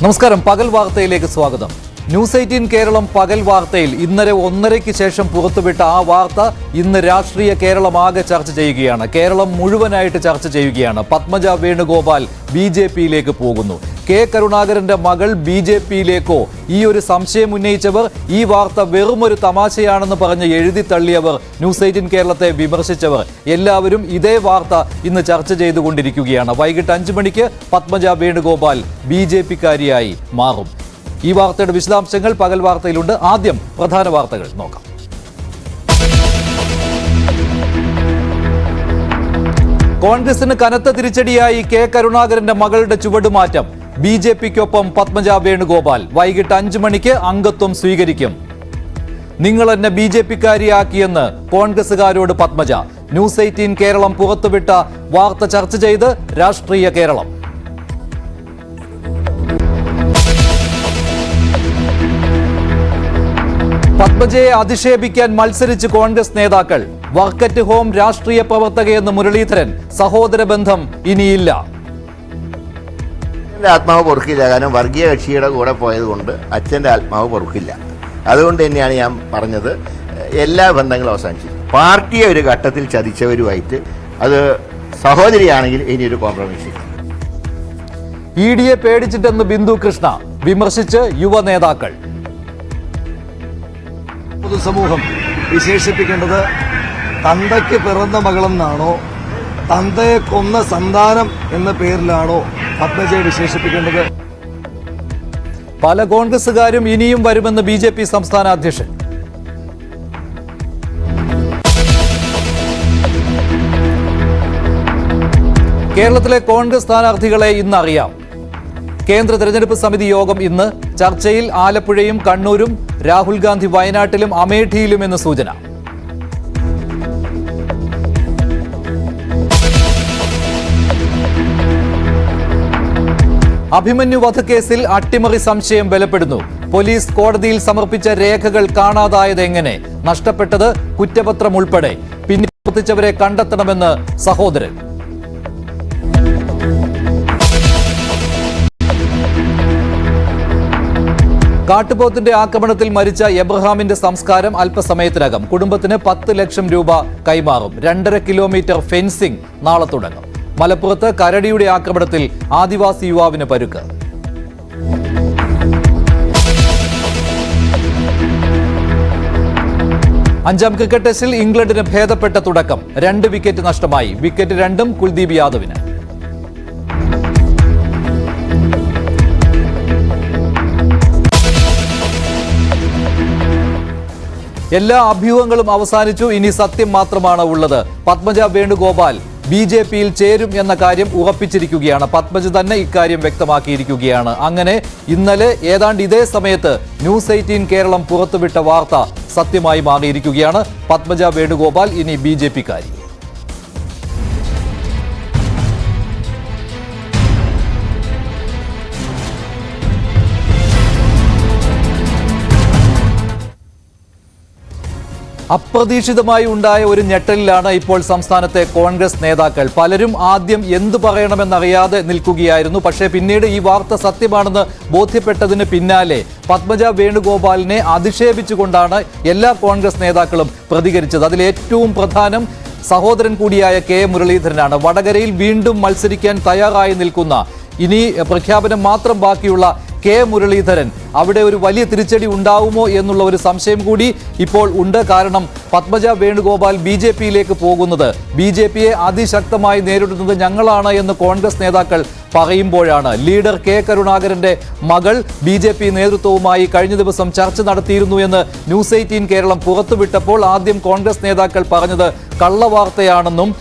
നമസ്കാരം. പകൽ വാർത്തയിലേക്ക് സ്വാഗതം. ന്യൂസ് 18 കേരളം പകൽ വാർത്തയിൽ ഇന്നലെ 1:30 ശേഷം പുറത്തുവിട്ട ആ വാർത്ത ഇന്ന് രാഷ്ട്രീയ കേരളമാകെ ചർച്ച ചെയ്യുകയാണ്. കേരളം മുഴുവനായിട്ട് ചർച്ച ചെയ്യുകയാണ്. പത്മജ വേണുഗോപാൽ BJP-യിലേക്ക് പോകുന്നു. കെ കരുണാകരന്റെ മകൾ BJP-യിലേക്കോ? ഈ ഒരു സംശയം ഉന്നയിച്ചവർ, ഈ വാർത്ത വെറുമൊരു തമാശയാണെന്ന് പറഞ്ഞ് എഴുതി തള്ളിയവർ, ന്യൂസ് 18 കേരളത്തെ വിമർശിച്ചവർ എല്ലാവരും ഇതേ വാർത്ത ഇന്ന് ചർച്ച ചെയ്തുകൊണ്ടിരിക്കുകയാണ്. വൈകിട്ട് 5 മണിക്ക് പത്മജ വേണുഗോപാൽ BJP-കാരിയായി മാറും. ഈ വാർത്തയുടെ വിശദാംശങ്ങൾ പകൽ വാർത്തയിലുണ്ട്. ആദ്യം പ്രധാന വാർത്തകൾ നോക്കാം. കോൺഗ്രസിന് കനത്ത തിരിച്ചടിയായി കെ കരുണാകരന്റെ മകളുടെ ചുവടുമാറ്റം. BJP-ക്കൊപ്പം പത്മജ വേണുഗോപാൽ വൈകിട്ട് 5 മണിക്ക് അംഗത്വം സ്വീകരിക്കും. നിങ്ങൾ എന്നെ BJP-കാരിയാക്കിയെന്ന് കോൺഗ്രസുകാരോട് പത്മജ. ന്യൂസ് 18 കേരളം പുറത്തുവിട്ട വാർത്ത ചർച്ച ചെയ്ത് രാഷ്ട്രീയ കേരളം. പത്മജയെ അധിക്ഷേപിക്കാൻ മത്സരിച്ച് കോൺഗ്രസ് നേതാക്കൾ. വർക്ക് അറ്റ് ഹോം രാഷ്ട്രീയ പ്രവർത്തകയെന്ന് മുരളീധരൻ. സഹോദര ബന്ധം ഇനിയില്ല. ആത്മാവ് പൊറുക്കില്ല. കാരണം വർഗീയ കക്ഷിയുടെ കൂടെ പോയതുകൊണ്ട് അച്ഛൻ്റെ ആത്മാവ് പൊറുക്കില്ല. അതുകൊണ്ട് തന്നെയാണ് ഞാൻ പറഞ്ഞത്, എല്ലാ ബന്ധങ്ങളും അവസാനിച്ചു. പാർട്ടിയെ ഒരു ഘട്ടത്തിൽ ചതിച്ചവരുമായിട്ട് അത് സഹോദരിയാണെങ്കിൽ ഇനിയൊരു കോംപ്രമൈസ് ഇല്ല. ED പേടിച്ചിട്ടെന്ന് ബിന്ദു കൃഷ്ണ വിമർശിച്ച് യുവ നേതാക്കൾ. പൊതുസമൂഹം വിശേഷിപ്പിക്കേണ്ടത് തന്തയ്ക്ക് പിറന്ന മകളെന്നാണോ, തന്തയെ കൊന്ന സന്താനം എന്ന പേരിലാണോ പത്മജയെ വിശേഷിപ്പിക്കേണ്ടത്? പല കോൺഗ്രസുകാരും ഇനിയും വരുമെന്ന് BJP സംസ്ഥാന അധ്യക്ഷൻ. കേരളത്തിലെ കോൺഗ്രസ് സ്ഥാനാർത്ഥികളെ ഇന്ന് അറിയാം. കേന്ദ്ര തെരഞ്ഞെടുപ്പ് സമിതി യോഗം ഇന്ന്. ചർച്ചയിൽ ആലപ്പുഴയും കണ്ണൂരും, രാഹുൽ ഗാന്ധി വയനാട്ടിലും അമേഠിയിലും എന്ന് സൂചന. അഭിമന്യു വധക്കേസിൽ അട്ടിമറി സംശയം ബലപ്പെടുന്നു. പോലീസ് കോടതിയിൽ സമർപ്പിച്ച രേഖകൾ കാണാതായത് എങ്ങനെ? നഷ്ടപ്പെട്ടത് കുറ്റപത്രം ഉൾപ്പെടെ. പിന്നിൽ പ്രവർത്തിച്ചവരെ കണ്ടെത്തണമെന്ന് സഹോദരൻ. കാട്ടുപോത്തിന്റെ ആക്രമണത്തിൽ മരിച്ച എബ്രഹാമിന്റെ സംസ്കാരം അല്പസമയത്തിനകം. കുടുംബത്തിന് 10 ലക്ഷം രൂപ കൈമാറും. 2.5 കിലോമീറ്റർ ഫെൻസിംഗ് നാളെ തുടങ്ങും. മലപ്പുറത്ത് കരടിയുടെ ആക്രമണത്തിൽ ആദിവാസി യുവാവിന് പരുക്ക്. അഞ്ചാം ക്രിക്കറ്റ് ടെസ്റ്റിൽ ഇംഗ്ലണ്ടിന് ഭേദപ്പെട്ട തുടക്കം. 2 വിക്കറ്റ് നഷ്ടമായി. വിക്കറ്റ് 2 കുൽദീപ് യാദവിന്. എല്ലാ അഭ്യൂഹങ്ങളും അവസാനിച്ചു. ഇനി സത്യം മാത്രമാണ് ഉള്ളത്. പത്മജ വേണുഗോപാൽ BJP-യിൽ ചേരും എന്ന കാര്യം ഉറപ്പിച്ചിരിക്കുകയാണ്. പത്മജ തന്നെ ഇക്കാര്യം വ്യക്തമാക്കിയിരിക്കുകയാണ്. അങ്ങനെ ഇന്നലെ ഏതാണ്ട് ഇതേ സമയത്ത് ന്യൂസ് 18 കേരളം പുറത്തുവിട്ട വാർത്ത സത്യമായി മാറിയിരിക്കുകയാണ്. പത്മജ വേണുഗോപാൽ ഇനി BJP-കാരി. അപ്രതീക്ഷിതമായി ഉണ്ടായ ഒരു ഞെട്ടലിലാണ് ഇപ്പോൾ സംസ്ഥാനത്തെ കോൺഗ്രസ് നേതാക്കൾ. പലരും ആദ്യം എന്തു പറയണമെന്നറിയാതെ നിൽക്കുകയായിരുന്നു. പക്ഷേ പിന്നീട് ഈ വാർത്ത സത്യമാണെന്ന് ബോധ്യപ്പെട്ടതിന് പിന്നാലെ പത്മജ വേണുഗോപാലിനെ അധിക്ഷേപിച്ചുകൊണ്ടാണ് എല്ലാ കോൺഗ്രസ് നേതാക്കളും പ്രതികരിച്ചത്. അതിലേറ്റവും പ്രധാനം സഹോദരൻ കൂടിയായ കെ മുരളീധരനാണ്. വടകരയിൽ വീണ്ടും മത്സരിക്കാൻ തയ്യാറായി നിൽക്കുന്ന, ഇനി പ്രഖ്യാപനം മാത്രം ബാക്കിയുള്ള കെ മുരളീധരൻ അവിടെ ഒരു വലിയ തിരിച്ചടി ഉണ്ടാവുമോ എന്നുള്ള ഒരു സംശയം കൂടി ഇപ്പോൾ ഉണ്ട്. കാരണം പത്മജ വേണുഗോപാൽ BJP-യിലേക്ക് പോകുന്നത്, BJP-യെ അതിശക്തമായി നേരിടുന്നത് ഞങ്ങളാണ് എന്ന് കോൺഗ്രസ് നേതാക്കൾ പറയുമ്പോഴാണ്. ലീഡർ കെ കരുണാകരന്റെ മകൾ BJP നേതൃത്വവുമായി കഴിഞ്ഞ ദിവസം ചർച്ച നടത്തിയിരുന്നു എന്ന് ന്യൂസ് 18 കേരളം പുറത്തുവിട്ടപ്പോൾ ആദ്യം കോൺഗ്രസ് നേതാക്കൾ പറഞ്ഞത് കള്ളവാർത്തയാണെന്നും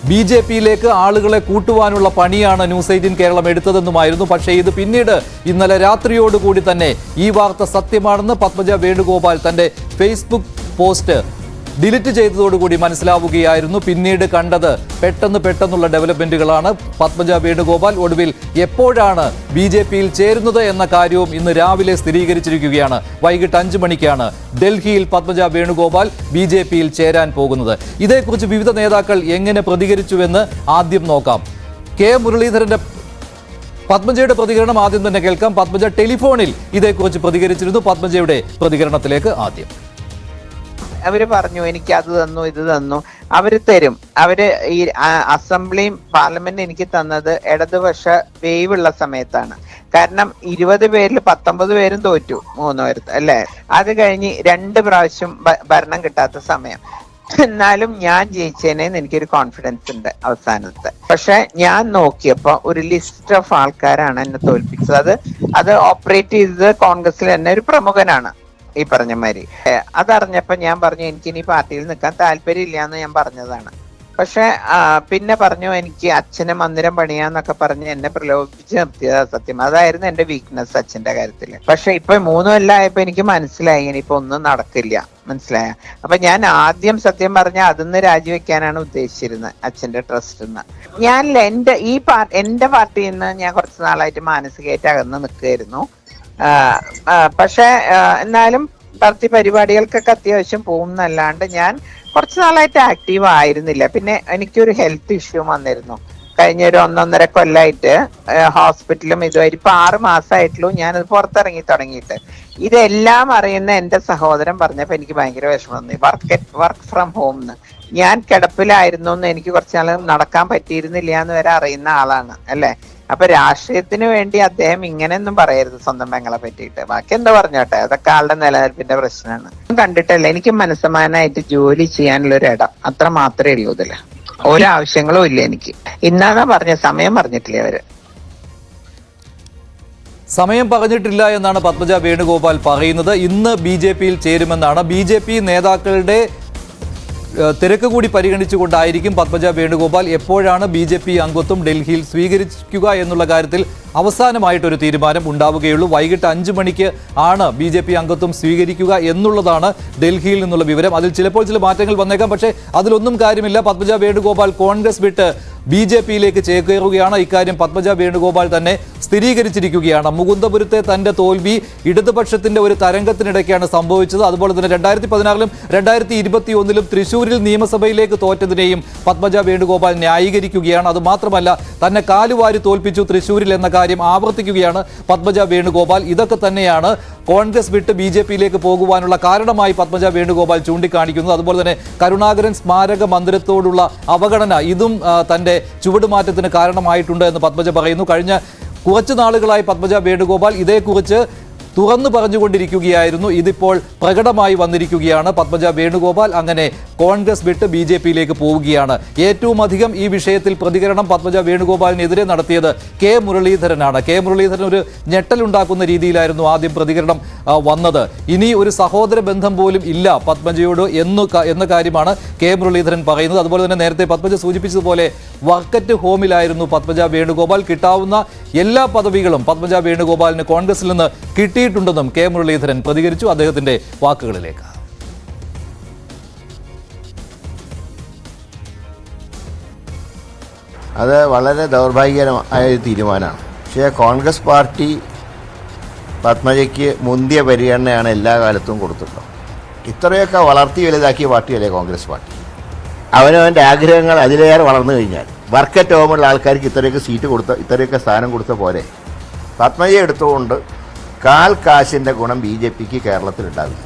BJP-യിലേക്ക് ആളുകളെ കൂട്ടുവാനുള്ള പണിയാണ് ന്യൂസ് 18 കേരളം എടുത്തതെന്നുമായിരുന്നു. പക്ഷേ ഇത് പിന്നീട് ഇന്നലെ രാത്രിയോടുകൂടി തന്നെ ഈ വാർത്ത സത്യമാണെന്ന് പത്മജ വേണുഗോപാൽ തന്റെ ഫേസ്ബുക്ക് പോസ്റ്റ് ഡിലീറ്റ് ചെയ്തതോടുകൂടി മനസ്സിലാവുകയായിരുന്നു. പിന്നീട് കണ്ടത് പെട്ടെന്നുള്ള ഡെവലപ്മെന്റുകളാണ്. പത്മജ വേണുഗോപാൽ ഒടുവിൽ എപ്പോഴാണ് BJP-യിൽ ചേരുന്നത് എന്ന കാര്യവും ഇന്ന് രാവിലെ സ്ഥിരീകരിച്ചിരിക്കുകയാണ്. വൈകിട്ട് 5 മണിക്കാണ് ഡൽഹിയിൽ പത്മജ വേണുഗോപാൽ BJP-യിൽ ചേരാൻ പോകുന്നത്. ഇതേക്കുറിച്ച് വിവിധ നേതാക്കൾ എങ്ങനെ പ്രതികരിച്ചുവെന്ന് ആദ്യം നോക്കാം. കെ മുരളീധരന്റെ പത്മജയുടെ പ്രതികരണം ആദ്യം തന്നെ കേൾക്കാം. പത്മജ ടെലിഫോണിൽ ഇതേക്കുറിച്ച് പ്രതികരിച്ചിരുന്നു. പത്മജയുടെ പ്രതികരണത്തിലേക്ക് ആദ്യം. അവര് പറഞ്ഞു എനിക്ക് അത് തന്നു ഇത് തന്നു. അവര് തരും. അവര് ഈ അസംബ്ലിയും പാർലമെന്റും എനിക്ക് തന്നത് ഇടതുപക്ഷ വേവുള്ള സമയത്താണ്. കാരണം 20 പേരിൽ 19 പേരും തോറ്റു, 3 പേര് അല്ലേ. അത് കഴിഞ്ഞ് 2 പ്രാവശ്യം ഭരണം കിട്ടാത്ത സമയം. എന്നാലും ഞാൻ ജയിച്ചേനെന്ന് എനിക്കൊരു കോൺഫിഡൻസ് ഉണ്ട് അവസാനത്തെ. പക്ഷെ ഞാൻ നോക്കിയപ്പോ ഒരു ലിസ്റ്റ് ഓഫ് ആൾക്കാരാണ് എന്നെ തോൽപ്പിച്ചത്. അത് ഓപ്പറേറ്റ് ചെയ്തത് കോൺഗ്രസിൽ തന്നെ ഒരു പ്രമുഖനാണ് ഈ പറഞ്ഞ മാതിരി. അതറിഞ്ഞപ്പോ ഞാൻ പറഞ്ഞു എനിക്കിനി പാർട്ടിയിൽ നിൽക്കാൻ താല്പര്യമില്ല എന്ന് ഞാൻ പറഞ്ഞതാണ്. പക്ഷെ പിന്നെ പറഞ്ഞു എനിക്ക് അച്ഛനെ മന്ദിരം പണിയാന്നൊക്കെ പറഞ്ഞ് എന്നെ പ്രലോഭിപ്പിച്ച് നിർത്തിയതാ സത്യം. അതായിരുന്നു എന്റെ വീക്ക്നെസ് അച്ഛന്റെ കാര്യത്തില്. പക്ഷെ ഇപ്പൊ 3 കൊല്ലമായപ്പോ എനിക്ക് മനസ്സിലായി ഇനിയിപ്പോ ഒന്നും നടക്കില്ല, മനസ്സിലായ. അപ്പൊ ഞാൻ ആദ്യം സത്യം പറഞ്ഞ അതിന്ന് രാജിവെക്കാനാണ് ഉദ്ദേശിച്ചിരുന്നത്, അച്ഛന്റെ ട്രസ്റ്റിന്ന്. ഞാൻ എന്റെ പാർട്ടിയിൽ നിന്ന് ഞാൻ കുറച്ച് നാളായിട്ട് മാനസികമായിട്ട് അകന്ന് നിൽക്കുകയായിരുന്നു. പക്ഷെ എന്നാലും പാർട്ടി പരിപാടികൾക്കൊക്കെ അത്യാവശ്യം പോകുന്നല്ലാണ്ട് ഞാൻ കുറച്ച് നാളായിട്ട് ആക്റ്റീവ് ആയിരുന്നില്ല. പിന്നെ എനിക്കൊരു ഹെൽത്ത് ഇഷ്യൂ വന്നിരുന്നു കഴിഞ്ഞ ഒരു 1.5 കൊല്ലമായിട്ട്. ഹോസ്പിറ്റലും ഇതുമായിട്ട് ഇപ്പൊ 6 മാസമായിട്ടുള്ളൂ ഞാനത് പുറത്തിറങ്ങി തുടങ്ങിയിട്ട്. ഇതെല്ലാം അറിയുന്ന എന്റെ സഹോദരൻ പറഞ്ഞപ്പോ എനിക്ക് ഭയങ്കര വിഷമം തോന്നി. വർക്ക് ഫ്രം ഹോം എന്ന്. ഞാൻ കിടപ്പിലായിരുന്നു എന്ന് എനിക്ക് കുറച്ചാൾ നടക്കാൻ പറ്റിയിരുന്നില്ല എന്ന് വരെ അറിയുന്ന ആളാണ് അല്ലെ. അപ്പൊ രാഷ്ട്രീയത്തിന് വേണ്ടി അദ്ദേഹം ഇങ്ങനെയൊന്നും പറയരുത് സ്വന്തം പെങ്ങളെ പറ്റിയിട്ട്. ബാക്കി എന്താ പറഞ്ഞോട്ടെ, അതൊക്കെ ആളുടെ നിലനിൽപ്പിന്റെ പ്രശ്നമാണ്. കണ്ടിട്ടല്ല, എനിക്ക് മനസ്സമാനായിട്ട് ജോലി ചെയ്യാനുള്ള ഒരു ഇടം അത്ര മാത്രമേ ഉള്ളൂ. ഇതില് ഒരാവശ്യങ്ങളും ഇല്ല എനിക്ക്. ഇന്നാണ് പറഞ്ഞ സമയം പറഞ്ഞിട്ടില്ല അവര്. സമയം പറഞ്ഞിട്ടില്ല എന്നാണ് പത്മജ വേണുഗോപാൽ പറയുന്നത്. ഇന്ന് BJP-യിൽ ചേരുമെന്നാണ്. BJP നേതാക്കളുടെ തിരക്ക് കൂടി പരിഗണിച്ചുകൊണ്ടായിരിക്കും പത്മജ വേണുഗോപാൽ എപ്പോഴാണ് BJP അംഗത്വം ഡൽഹിയിൽ സ്വീകരിക്കുക എന്നുള്ള കാര്യത്തിൽ അവസാനമായിട്ടൊരു തീരുമാനം ഉണ്ടാവുകയുള്ളൂ. വൈകിട്ട് 5 മണിക്ക് ആണ് BJP അംഗത്വം സ്വീകരിക്കുക എന്നുള്ളതാണ് ഡൽഹിയിൽ നിന്നുള്ള വിവരം. അതിൽ ചിലപ്പോൾ ചില മാറ്റങ്ങൾ വന്നേക്കാം, പക്ഷേ അതിലൊന്നും കാര്യമില്ല. പത്മജ വേണുഗോപാൽ കോൺഗ്രസ് വിട്ട് BJP-യിലേക്ക് ചേക്കേറുകയാണ്. ഇക്കാര്യം പത്മജ വേണുഗോപാൽ തന്നെ സ്ഥിരീകരിച്ചിരിക്കുകയാണ്. മുകുന്ദപുരത്തെ തന്റെ തോൽവി ഇടതുപക്ഷത്തിന്റെ ഒരു തരംഗത്തിനിടയ്ക്കാണ് സംഭവിച്ചത്. അതുപോലെ തന്നെ 2016-ലും 2021-ലും തൃശ്ശൂരിൽ നിയമസഭയിലേക്ക് തോറ്റതിനെയും പത്മജ വേണുഗോപാൽ ന്യായീകരിക്കുകയാണ്. അതുമാത്രമല്ല, തന്നെ കാലുവാരി തോൽപ്പിച്ചു തൃശ്ശൂരിൽ എന്ന കാര്യം ആവർത്തിക്കുകയാണ് പത്മജ വേണുഗോപാൽ. ഇതൊക്കെ തന്നെയാണ് കോൺഗ്രസ് വിട്ട് BJP-യിലേക്ക് പോകുവാനുള്ള കാരണമായി പത്മജ വേണുഗോപാൽ ചൂണ്ടിക്കാണിക്കുന്നത്. അതുപോലെ തന്നെ കരുണാകരൻ സ്മാരക മന്ദിരത്തോടുള്ള അവഗണന ഇതും തന്റെ ചുവടുമാറ്റത്തിന് കാരണമായിട്ടുണ്ട് എന്ന് പത്മജ പറയുന്നു. കഴിഞ്ഞ കുറച്ചു നാളുകളായി പത്മജ വേണുഗോപാൽ ഇതേക്കുറിച്ച് തുറന്നു പറഞ്ഞുകൊണ്ടിരിക്കുകയായിരുന്നു. ഇതിപ്പോൾ പ്രകടമായി വന്നിരിക്കുകയാണ്. പത്മജ വേണുഗോപാൽ അങ്ങനെ കോൺഗ്രസ് വിട്ട് BJP-യിലേക്ക് പോവുകയാണ്. ഏറ്റവും അധികം ഈ വിഷയത്തിൽ പ്രതികരണം പത്മജ വേണുഗോപാലിനെതിരെ നടത്തിയത് കെ മുരളീധരനാണ്. കെ മുരളീധരൻ ഒരു ഞെട്ടലുണ്ടാക്കുന്ന രീതിയിലായിരുന്നു ആദ്യം പ്രതികരണം വന്നത്. ഇനി ഒരു സഹോദര ബന്ധം പോലും ഇല്ല പത്മജയോട് എന്ന കാര്യമാണ് കെ മുരളീധരൻ പറയുന്നത്. അതുപോലെ തന്നെ നേരത്തെ പത്മജ സൂചിപ്പിച്ചതുപോലെ വർക്ക് ഹോമിലായിരുന്നു പത്മജ വേണുഗോപാൽ. കിട്ടാവുന്ന എല്ലാ പദവികളും പത്മജ വേണുഗോപാലിന് കോൺഗ്രസിൽ നിന്ന് കിട്ടിയിട്ടുണ്ടെന്നും കെ മുരളീധരൻ പ്രതികരിച്ചു. അദ്ദേഹത്തിന്റെ വാക്കുകളിലേക്ക്. അത് വളരെ ദൗർഭാഗ്യകരമായ ഒരു തീരുമാനമാണ്. പക്ഷേ കോൺഗ്രസ് പാർട്ടി പത്മജയ്ക്ക് മുന്തിയ പരിഗണനയാണ് എല്ലാ കാലത്തും കൊടുത്തിട്ടുള്ളത്. ഇത്രയൊക്കെ വളർത്തി വലുതാക്കിയ പാർട്ടിയല്ലേ കോൺഗ്രസ് പാർട്ടി. അവനവൻ്റെ ആഗ്രഹങ്ങൾ അതിലേറെ വളർന്നു കഴിഞ്ഞാൽ വർക്ക് അറ്റ് ഹോമുള്ള ആൾക്കാർക്ക് ഇത്രയൊക്കെ സ്ഥാനം കൊടുത്ത പോലെ പത്മജയെ എടുത്തുകൊണ്ട് കാശിൻ്റെ ഗുണം BJP-ക്ക് കേരളത്തിലുണ്ടാവില്ല.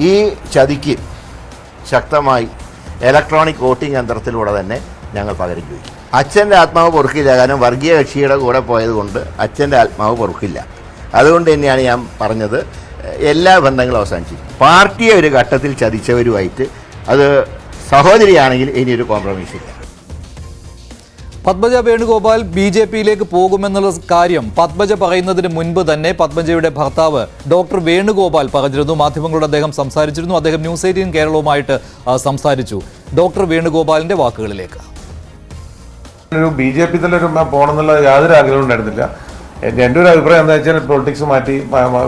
ഈ ചതിക്ക് ശക്തമായി ഇലക്ട്രോണിക് വോട്ടിംഗ് യന്ത്രത്തിലൂടെ തന്നെ ഞങ്ങൾ പകരം ചോദിക്കും. അച്ഛൻ്റെ ആത്മാവ് പൊറുക്കില്ല. കാരണം വർഗീയ കക്ഷിയുടെ കൂടെ പോയതുകൊണ്ട് അച്ഛൻ്റെ ആത്മാവ് പൊറുക്കില്ല. അതുകൊണ്ട് തന്നെയാണ് ഞാൻ പറഞ്ഞത് എല്ലാ ബന്ധങ്ങളും അവസാനിച്ചിരിക്കും. പാർട്ടിയെ ഒരു ഘട്ടത്തിൽ ചതിച്ചവരുമായിട്ട് അത് സഹോദരിയാണെങ്കിൽ ഇനിയൊരു കോംപ്രമൈസ് ഇല്ല. പത്മജ വേണുഗോപാൽ BJP-യിലേക്ക് പോകുമെന്നുള്ള കാര്യം പത്മജ പറയുന്നതിന് മുൻപ് തന്നെ പത്മജയുടെ ഭർത്താവ് ഡോക്ടർ വേണുഗോപാൽ പറഞ്ഞിരുന്നു. മാധ്യമങ്ങളോട് അദ്ദേഹം സംസാരിച്ചിരുന്നു. അദ്ദേഹം ന്യൂസ് 18 കേരളവുമായിട്ട് സംസാരിച്ചു. ഡോക്ടർ വേണുഗോപാലിന്റെ വാക്കുകളിലേക്ക്. BJP തലൊരു പോകണമെന്നുള്ള യാതൊരു ആഗ്രഹവും ഉണ്ടായിരുന്നില്ല. എൻ്റെ ഒരു അഭിപ്രായം എന്താ വെച്ചാൽ പൊളിറ്റിക്സ് മാറ്റി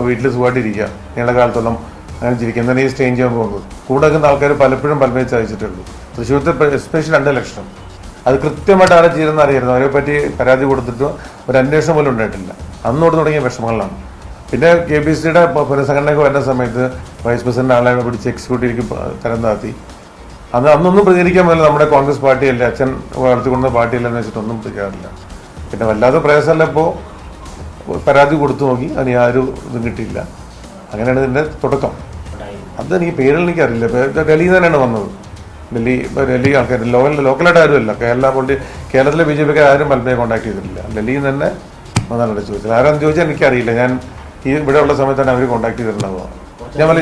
വീട്ടിൽ സുഖമായിട്ടിരിക്കുക. നീണ്ട കാലത്തോളം അങ്ങനെ ജീവിക്കുന്നതിന് ഈ സ്റ്റേജ് ചെയ്യാൻ പോകുന്നത്. കൂടെ നിൽക്കുന്ന ആൾക്കാർ പലപ്പോഴും പലപ്പോഴും ചതിച്ചിട്ടുള്ളൂ. തൃശ്ശൂരത്തെ എസ്പെഷ്യലി 2 ഇലക്ഷൻ അത് കൃത്യമായിട്ട് ആരെ ചെയ്തെന്ന് അറിയായിരുന്നു. അവരെ പറ്റി പരാതി കൊടുത്തിട്ട് ഒരു അന്വേഷണം പോലും ഉണ്ടായിട്ടില്ല. അന്നോട് തുടങ്ങിയ വിഷമങ്ങളാണ്. പിന്നെ KBCയുടെ പുനഃസംഘടനയ്ക്ക് വരുന്ന സമയത്ത് വൈസ് പ്രസിഡന്റ് ആളെ പിടിച്ച് എക്സിക്യൂട്ടീവിലേക്ക് തരം താത്തി. അന്നൊന്നും പ്രതികരിക്കാൻ പറ്റില്ല. നമ്മുടെ കോൺഗ്രസ് പാർട്ടിയല്ലേ, അച്ഛൻ വളർത്തിക്കൊണ്ട പാർട്ടിയല്ലെന്ന് വെച്ചിട്ടൊന്നും പ്രതികരിക്കാറില്ല. പിന്നെ വല്ലാതെ പ്രയാസമല്ല. ഇപ്പോൾ പരാതി കൊടുത്തു നോക്കി, അതിന് യാതൊരു ഇതും കിട്ടിയില്ല. അങ്ങനെയാണ് ഇതിൻ്റെ തുടക്കം. അത് എനിക്ക് പേരുകൾ എനിക്കറിയില്ല. ഡൽഹിയിൽ തന്നെയാണ് വന്നത്. ഡൽഹി ആൾക്കാർ ലോക്കലായിട്ട് ആരുമല്ല. കേരളത്തിലെ BJPക്കാർ ആരും പലപ്പോഴും കോൺടാക്ട് ചെയ്തിട്ടില്ല. ഡൽഹിയിൽ നിന്ന് തന്നെ വന്നാണ് ചോദിച്ചത്. ആരാന്ന് ചോദിച്ചാൽ എനിക്കറിയില്ല. ഞാൻ ഈ ഇവിടെ ഉള്ള സമയത്താണ് അവർ കോൺടാക്ട് ചെയ്തിട്ടുണ്ടാവുക.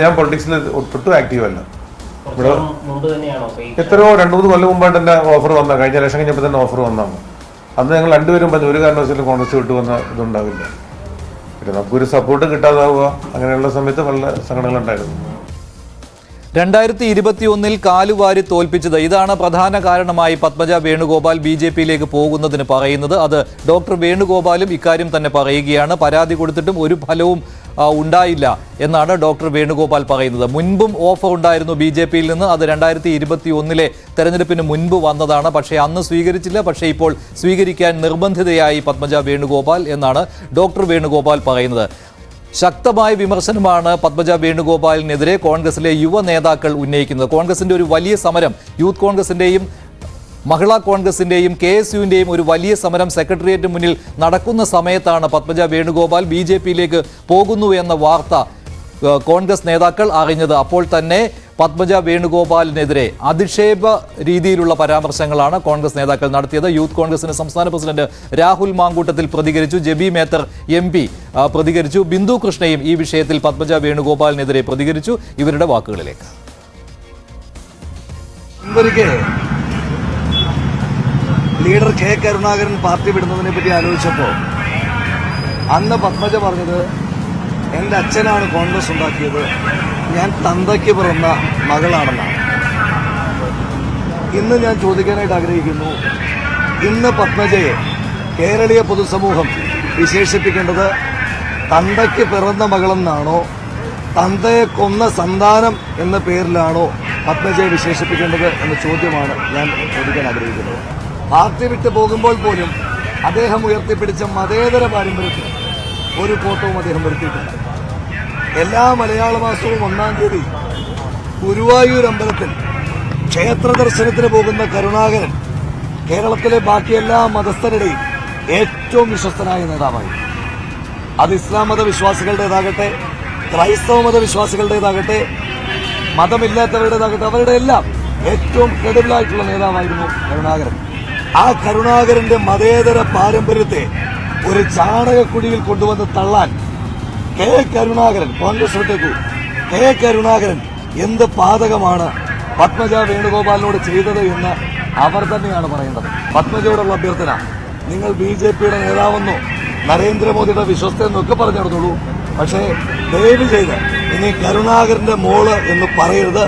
ഞാൻ പൊളിറ്റിക്സിൽ ഒട്ടും ആക്റ്റീവ് അല്ല. ഇവിടെ എത്രയോ 2-3 കൊല്ലം മുമ്പായിട്ട് തന്നെ ഓഫർ വന്ന, കഴിഞ്ഞ ഇലക്ഷൻ കഴിഞ്ഞപ്പോൾ തന്നെ ഓഫർ വന്നാണ്. അന്ന് ഞങ്ങൾ രണ്ടുപേരും പറഞ്ഞു ഒരു കാരണവശാലും കോൺഗ്രസ് വിട്ടുവന്ന ഇതുണ്ടാവില്ല. പിന്നെ നമുക്കൊരു സപ്പോർട്ട് കിട്ടാതാവുക, അങ്ങനെയുള്ള സമയത്ത് വളരെ സങ്കടങ്ങളുണ്ടായിരുന്നു. 2021 കാലുവാരി തോൽപ്പിച്ചത് ഇതാണ് പ്രധാന കാരണമായി പത്മജ വേണുഗോപാൽ BJPയിലേക്ക് പോകുന്നതിന് പറയുന്നത്. അത് ഡോക്ടർ വേണുഗോപാലും ഇക്കാര്യം തന്നെ പറയുകയാണ്. പരാതി കൊടുത്തിട്ടും ഒരു ഫലവും ഉണ്ടായില്ല എന്നാണ് ഡോക്ടർ വേണുഗോപാൽ പറയുന്നത്. മുൻപും ഓഫർ ഉണ്ടായിരുന്നു BJPയിൽ നിന്ന്. അത് 2021 തെരഞ്ഞെടുപ്പിന് മുൻപ് വന്നതാണ്. പക്ഷേ അന്ന് സ്വീകരിച്ചില്ല. പക്ഷേ ഇപ്പോൾ സ്വീകരിക്കാൻ നിർബന്ധിതയായി പത്മജ വേണുഗോപാൽ എന്നാണ് ഡോക്ടർ വേണുഗോപാൽ പറയുന്നത്. ശക്തമായ വിമർശനമാണ് പത്മജ വേണുഗോപാലിനെതിരെ കോൺഗ്രസിലെ യുവ നേതാക്കൾ ഉന്നയിക്കുന്നത്. കോൺഗ്രസിന്റെ ഒരു വലിയ സമരം, യൂത്ത് കോൺഗ്രസിന്റെയും മഹിളാ കോൺഗ്രസിന്റെയും KSUവിന്റെയും ഒരു വലിയ സമരം സെക്രട്ടേറിയറ്റിന് മുന്നിൽ നടക്കുന്ന സമയത്താണ് പത്മജ വേണുഗോപാൽ BJPയിലേക്ക് പോകുന്നു എന്ന വാർത്ത കോൺഗ്രസ് നേതാക്കൾ അറിഞ്ഞത്. അപ്പോൾ തന്നെ പത്മജ വേണുഗോപാലിനെതിരെ അധിക്ഷേപ രീതിയിലുള്ള പരാമർശങ്ങളാണ് കോൺഗ്രസ് നേതാക്കൾ നടത്തിയത്. യൂത്ത് കോൺഗ്രസിന്റെ സംസ്ഥാന പ്രസിഡന്റ് രാഹുൽ മാങ്കൂട്ടത്തിൽ പ്രതികരിച്ചു. ജെബി മേത്തർ MP പ്രതികരിച്ചു. ബിന്ദു കൃഷ്ണയും ഈ വിഷയത്തിൽ പത്മജ വേണുഗോപാലിനെതിരെ പ്രതികരിച്ചു. ഇവരുടെ വാക്കുകളിലേക്ക്. ലീഡർ K കരുണാകരൻ പാർട്ടി വിടുന്നതിനെ പറ്റി ആലോചിച്ചപ്പോൾ അന്ന് പത്മജ പറഞ്ഞത് എൻ്റെ അച്ഛനാണ് കോൺഗ്രസ് ഉണ്ടാക്കിയത്, ഞാൻ തന്തയ്ക്ക് പിറന്ന മകളാണെന്നാണ്. ഇന്ന് ഞാൻ ചോദിക്കാനായിട്ട് ആഗ്രഹിക്കുന്നു, ഇന്ന് പത്മജയെ കേരളീയ പൊതുസമൂഹം വിശേഷിപ്പിക്കേണ്ടത് തന്തയ്ക്ക് പിറന്ന മകളെന്നാണോ, തന്തയെ കൊന്ന സന്താനം എന്ന പേരിലാണോ പത്മജയെ വിശേഷിപ്പിക്കേണ്ടത് എന്ന ചോദ്യമാണ് ഞാൻ ചോദിക്കാൻ ആഗ്രഹിക്കുന്നത്. പാർട്ടി വിട്ട് പോകുമ്പോൾ പോലും അദ്ദേഹം ഉയർത്തിപ്പിടിച്ച മതേതര പാരമ്പര്യത്തിൽ ഒരു കോട്ടവും അദ്ദേഹം വരുത്തിയിട്ടില്ല. എല്ലാ മലയാള മാസവും 1-ാം തീയതി ഗുരുവായൂർ അമ്പലത്തിൽ ക്ഷേത്ര ദർശനത്തിന് പോകുന്ന കരുണാകരൻ കേരളത്തിലെ ബാക്കി എല്ലാ മതസ്ഥരുടെയും ഏറ്റവും വിശ്വസ്തനായ നേതാവായി. അത് ഇസ്ലാം മതവിശ്വാസികളുടേതാകട്ടെ, ക്രൈസ്തവ മതവിശ്വാസികളുടേതാകട്ടെ, മതമില്ലാത്തവരുടേതാകട്ടെ, അവരുടെ എല്ലാം ഏറ്റവും ക്രെഡിബിളായിട്ടുള്ള നേതാവായിരുന്നു കരുണാകരൻ. ആ കരുണാകരന്റെ മതേതര പാരമ്പര്യത്തെ ഒരു ചാണകക്കുഴിയിൽ കൊണ്ടുവന്ന് തള്ളാൻ K കരുണാകരൻ, കോൺഗ്രസ് വിട്ടേക്കു, K കരുണാകരൻ എന്ത് പാതകമാണ് പത്മജ വേണുഗോപാലിനോട് ചെയ്തത് എന്ന് അവർ തന്നെയാണ് പറയേണ്ടത്. പത്മജയോടുള്ള അഭ്യർത്ഥന, നിങ്ങൾ BJPയുടെ നേതാവെന്നോ നരേന്ദ്രമോദിയുടെ വിശ്വസ്തയെന്നൊക്കെ പറഞ്ഞു നടന്നുള്ളൂ. പക്ഷേ ദയവ് ചെയ്ത് ഇനി കരുണാകരന്റെ മോള് എന്ന് പറയരുത്.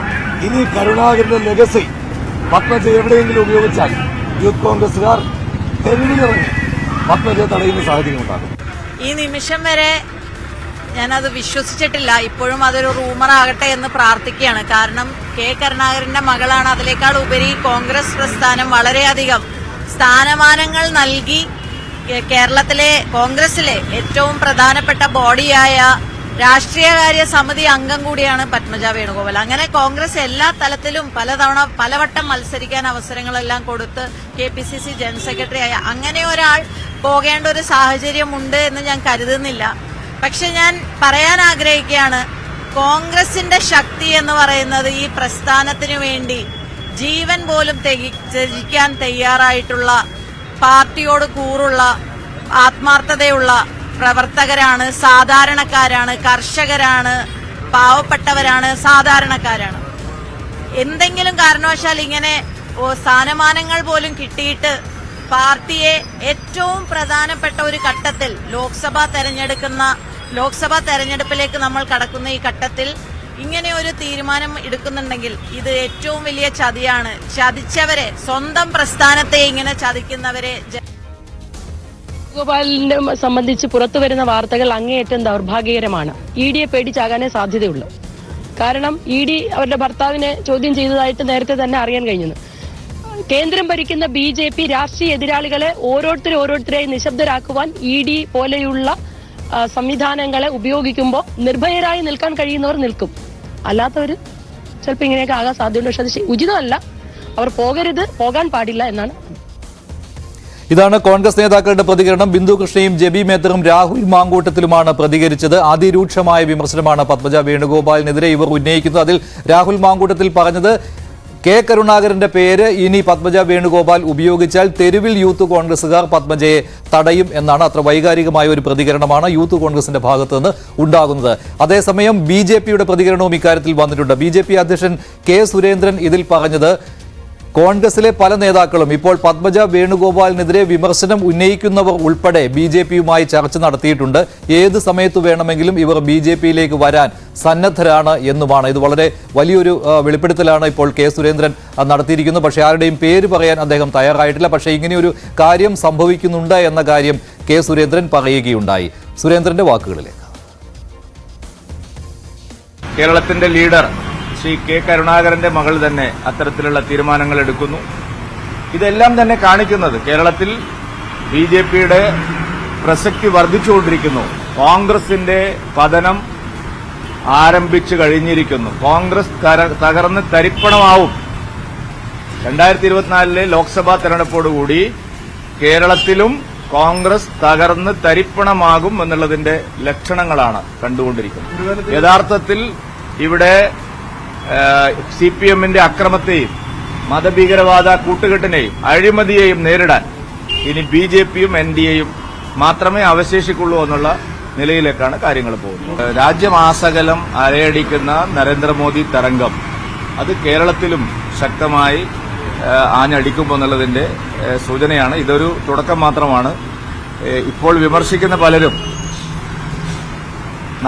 ഇനി കരുണാകരന്റെ ലെഗസി പത്മജ എവിടെയെങ്കിലും ഉപയോഗിച്ചാൽ യൂത്ത് കോൺഗ്രസുകാർ തെരുവിലിറങ്ങി പത്മജയെ തടയുന്ന സാഹചര്യം ഉണ്ടാകും. ഈ നിമിഷം വരെ ഞാനത് വിശ്വസിച്ചിട്ടില്ല. ഇപ്പോഴും അതൊരു റൂമർ ആകട്ടെ എന്ന് പ്രാർത്ഥിക്കുകയാണ്. കാരണം K കരുണാകരന്റെ മകളാണ്. അതിനേക്കാൾ ഉപരി കോൺഗ്രസ് പ്രസ്ഥാനം വളരെയധികം സ്ഥാനമാനങ്ങൾ നൽകി കേരളത്തിലെ കോൺഗ്രസിലെ ഏറ്റവും പ്രധാനപ്പെട്ട ബോഡിയായ രാഷ്ട്രീയകാര്യ സമിതി അംഗം കൂടിയാണ് പത്മജ വേണുഗോപാൽ. അങ്ങനെ കോൺഗ്രസ് എല്ലാ തലത്തിലും പലവട്ടം മത്സരിക്കാൻ അവസരങ്ങളെല്ലാം കൊടുത്ത് KPCC ജനറൽ സെക്രട്ടറി ആയ അങ്ങനെ ഒരാൾ പോകേണ്ട ഒരു സാഹചര്യമുണ്ട് എന്ന് ഞാൻ കരുതുന്നില്ല. പക്ഷെ ഞാൻ പറയാൻ ആഗ്രഹിക്കുകയാണ്, കോൺഗ്രസിന്റെ ശക്തി എന്ന് പറയുന്നത് ഈ പ്രസ്ഥാനത്തിനു വേണ്ടി ജീവൻ പോലും ത്യജിക്കാൻ തയ്യാറായിട്ടുള്ള, പാർട്ടിയോട് കൂറുള്ള, ആത്മാർത്ഥതയുള്ള പ്രവർത്തകരാണ്, സാധാരണക്കാരാണ്, കർഷകരാണ്, പാവപ്പെട്ടവരാണ്, സാധാരണക്കാരാണ്. എന്തെങ്കിലും കാരണവശാൽ ഇങ്ങനെ സ്ഥാനമാനങ്ങൾ പോലും കിട്ടിയിട്ട് പാർട്ടിയെ ഏറ്റവും പ്രധാനപ്പെട്ട ഒരു ഘട്ടത്തിൽ ലോക്സഭാ തെരഞ്ഞെടുപ്പിലേക്ക് നമ്മൾ കടക്കുന്ന ഈ ഘട്ടത്തിൽ ഇങ്ങനെ ഒരു തീരുമാനം എടുക്കുന്നുണ്ടെങ്കിൽ ഇത് ഏറ്റവും വലിയ ചതിയാണ്. ചതിച്ചവരെ, സ്വന്തം പ്രസ്ഥാനത്തെ ഇങ്ങനെ ചതിക്കുന്നവരെ ഗോപാലിനെ സംബന്ധിച്ച് പുറത്തു വരുന്ന വാർത്തകൾ അങ്ങേയറ്റം ദൗർഭാഗ്യകരമാണ്. EDയെ പേടിച്ചാകാനേ സാധ്യതയുള്ളൂ. കാരണം ED അവരുടെ ഭർത്താവിനെ ചോദ്യം ചെയ്തതായിട്ട് നേരത്തെ തന്നെ അറിയാൻ കഴിഞ്ഞു. കേന്ദ്രം ഭരിക്കുന്ന BJP രാഷ്ട്രീയ എതിരാളികളെ ഓരോരുത്തരെയായി നിശബ്ദരാക്കുവാൻ ED പോലെയുള്ള സംവിധാനങ്ങളെ ഉപയോഗിക്കുമ്പോൾ നിർഭയരായി നിൽക്കാൻ കഴിയുന്നവർ നിൽക്കും. അല്ലാത്തവർ ചിലപ്പോൾ ഇങ്ങനെയൊക്കെ ആകാൻ സാധ്യതയുണ്ട്. പക്ഷെ അത് ഉചിതമല്ല. അവർ പോകാൻ പാടില്ല എന്നാണ്. ഇതാണ് കോൺഗ്രസ് നേതാക്കളുടെ പ്രതികരണം. ബിന്ദു കൃഷ്ണയും ജെബി മേത്തറും രാഹുൽ മാങ്കൂട്ടത്തിലുമാണ് പ്രതികരിച്ചത്. അതിരൂക്ഷമായ വിമർശനമാണ് പത്മജ വേണുഗോപാലിനെതിരെ ഇവർ ഉന്നയിക്കുന്നത്. അതിൽ രാഹുൽ മാങ്കൂട്ടത്തിൽ പറഞ്ഞത് കെ കരുണാകരന്റെ പേര് ഇനി പത്മജ വേണുഗോപാൽ ഉപയോഗിച്ചാൽ തെരുവിൽ യൂത്ത് കോൺഗ്രസുകാർ പത്മജയെ തടയും എന്നാണ്. അത്ര വൈകാരികമായ ഒരു പ്രതികരണമാണ് യൂത്ത് കോൺഗ്രസിന്റെ ഭാഗത്തു നിന്ന് ഉണ്ടാകുന്നത്. അതേസമയം BJPയുടെ പ്രതികരണവും ഇക്കാര്യത്തിൽ വന്നിട്ടുണ്ട്. BJP അധ്യക്ഷൻ കെ സുരേന്ദ്രൻ ഇതിൽ പറഞ്ഞത് കോൺഗ്രസിലെ പല നേതാക്കളും ഇപ്പോൾ പത്മജ വേണുഗോപാലിനെതിരെ വിമർശനം ഉന്നയിക്കുന്നവർ ഉൾപ്പെടെ BJPയുമായി ചർച്ച നടത്തിയിട്ടുണ്ട്. ഏത് സമയത്ത് വേണമെങ്കിലും ഇവർ BJPയിലേക്ക് വരാൻ സന്നദ്ധരാണ് എന്നുമാണ്. ഇത് വളരെ വലിയൊരു വെളിപ്പെടുത്തലാണ് ഇപ്പോൾ കെ സുരേന്ദ്രൻ നടത്തിയിരിക്കുന്നത്. പക്ഷേ ആരുടെയും പേര് പറയാൻ അദ്ദേഹം തയ്യാറായിട്ടില്ല. പക്ഷേ ഇങ്ങനെയൊരു കാര്യം സംഭവിക്കുന്നുണ്ട് എന്ന കാര്യം കെ സുരേന്ദ്രൻ പറയുകയുണ്ടായി. സുരേന്ദ്രന്റെ വാക്കുകളിലേക്ക്. കേരളത്തിന്റെ ലീഡർ ശ്രീ കെ കരുണാകരന്റെ മകൾ തന്നെ അത്തരത്തിലുള്ള തീരുമാനങ്ങൾ എടുക്കുന്നു. ഇതെല്ലാം തന്നെ കാണിക്കുന്നത് കേരളത്തിൽ BJPയുടെ പ്രസക്തി വർദ്ധിച്ചുകൊണ്ടിരിക്കുന്നു. കോൺഗ്രസിന്റെ പതനം ആരംഭിച്ചു കഴിഞ്ഞിരിക്കുന്നു. കോൺഗ്രസ് തകർന്ന് തരിപ്പണമാവും. 2024 ലോക്സഭാ തെരഞ്ഞെടുപ്പോടുകൂടി കേരളത്തിലും കോൺഗ്രസ് തകർന്ന് തരിപ്പണമാകും എന്നുള്ളതിന്റെ ലക്ഷണങ്ങളാണ് കണ്ടുകൊണ്ടിരിക്കുന്നത്. യഥാർത്ഥത്തിൽ ഇവിടെ CPMന്റെ അക്രമത്തെയും മതഭീകരവാദ കൂട്ടുകെട്ടിനെയും അഴിമതിയെയും നേരിടാൻ ഇനി BJPയും NDAയും മാത്രമേ അവശേഷിക്കുള്ളൂ എന്നുള്ള നിലയിലേക്കാണ് കാര്യങ്ങൾ പോകുന്നത്. രാജ്യമാസകലം അലയടിക്കുന്ന നരേന്ദ്രമോദി തരംഗം അത് കേരളത്തിലും ശക്തമായി ആഞ്ഞടിക്കുമെന്നുള്ളതിന്റെ സൂചനയാണ്. ഇതൊരു തുടക്കം മാത്രമാണ്. ഇപ്പോൾ വിമർശിക്കുന്ന പലരും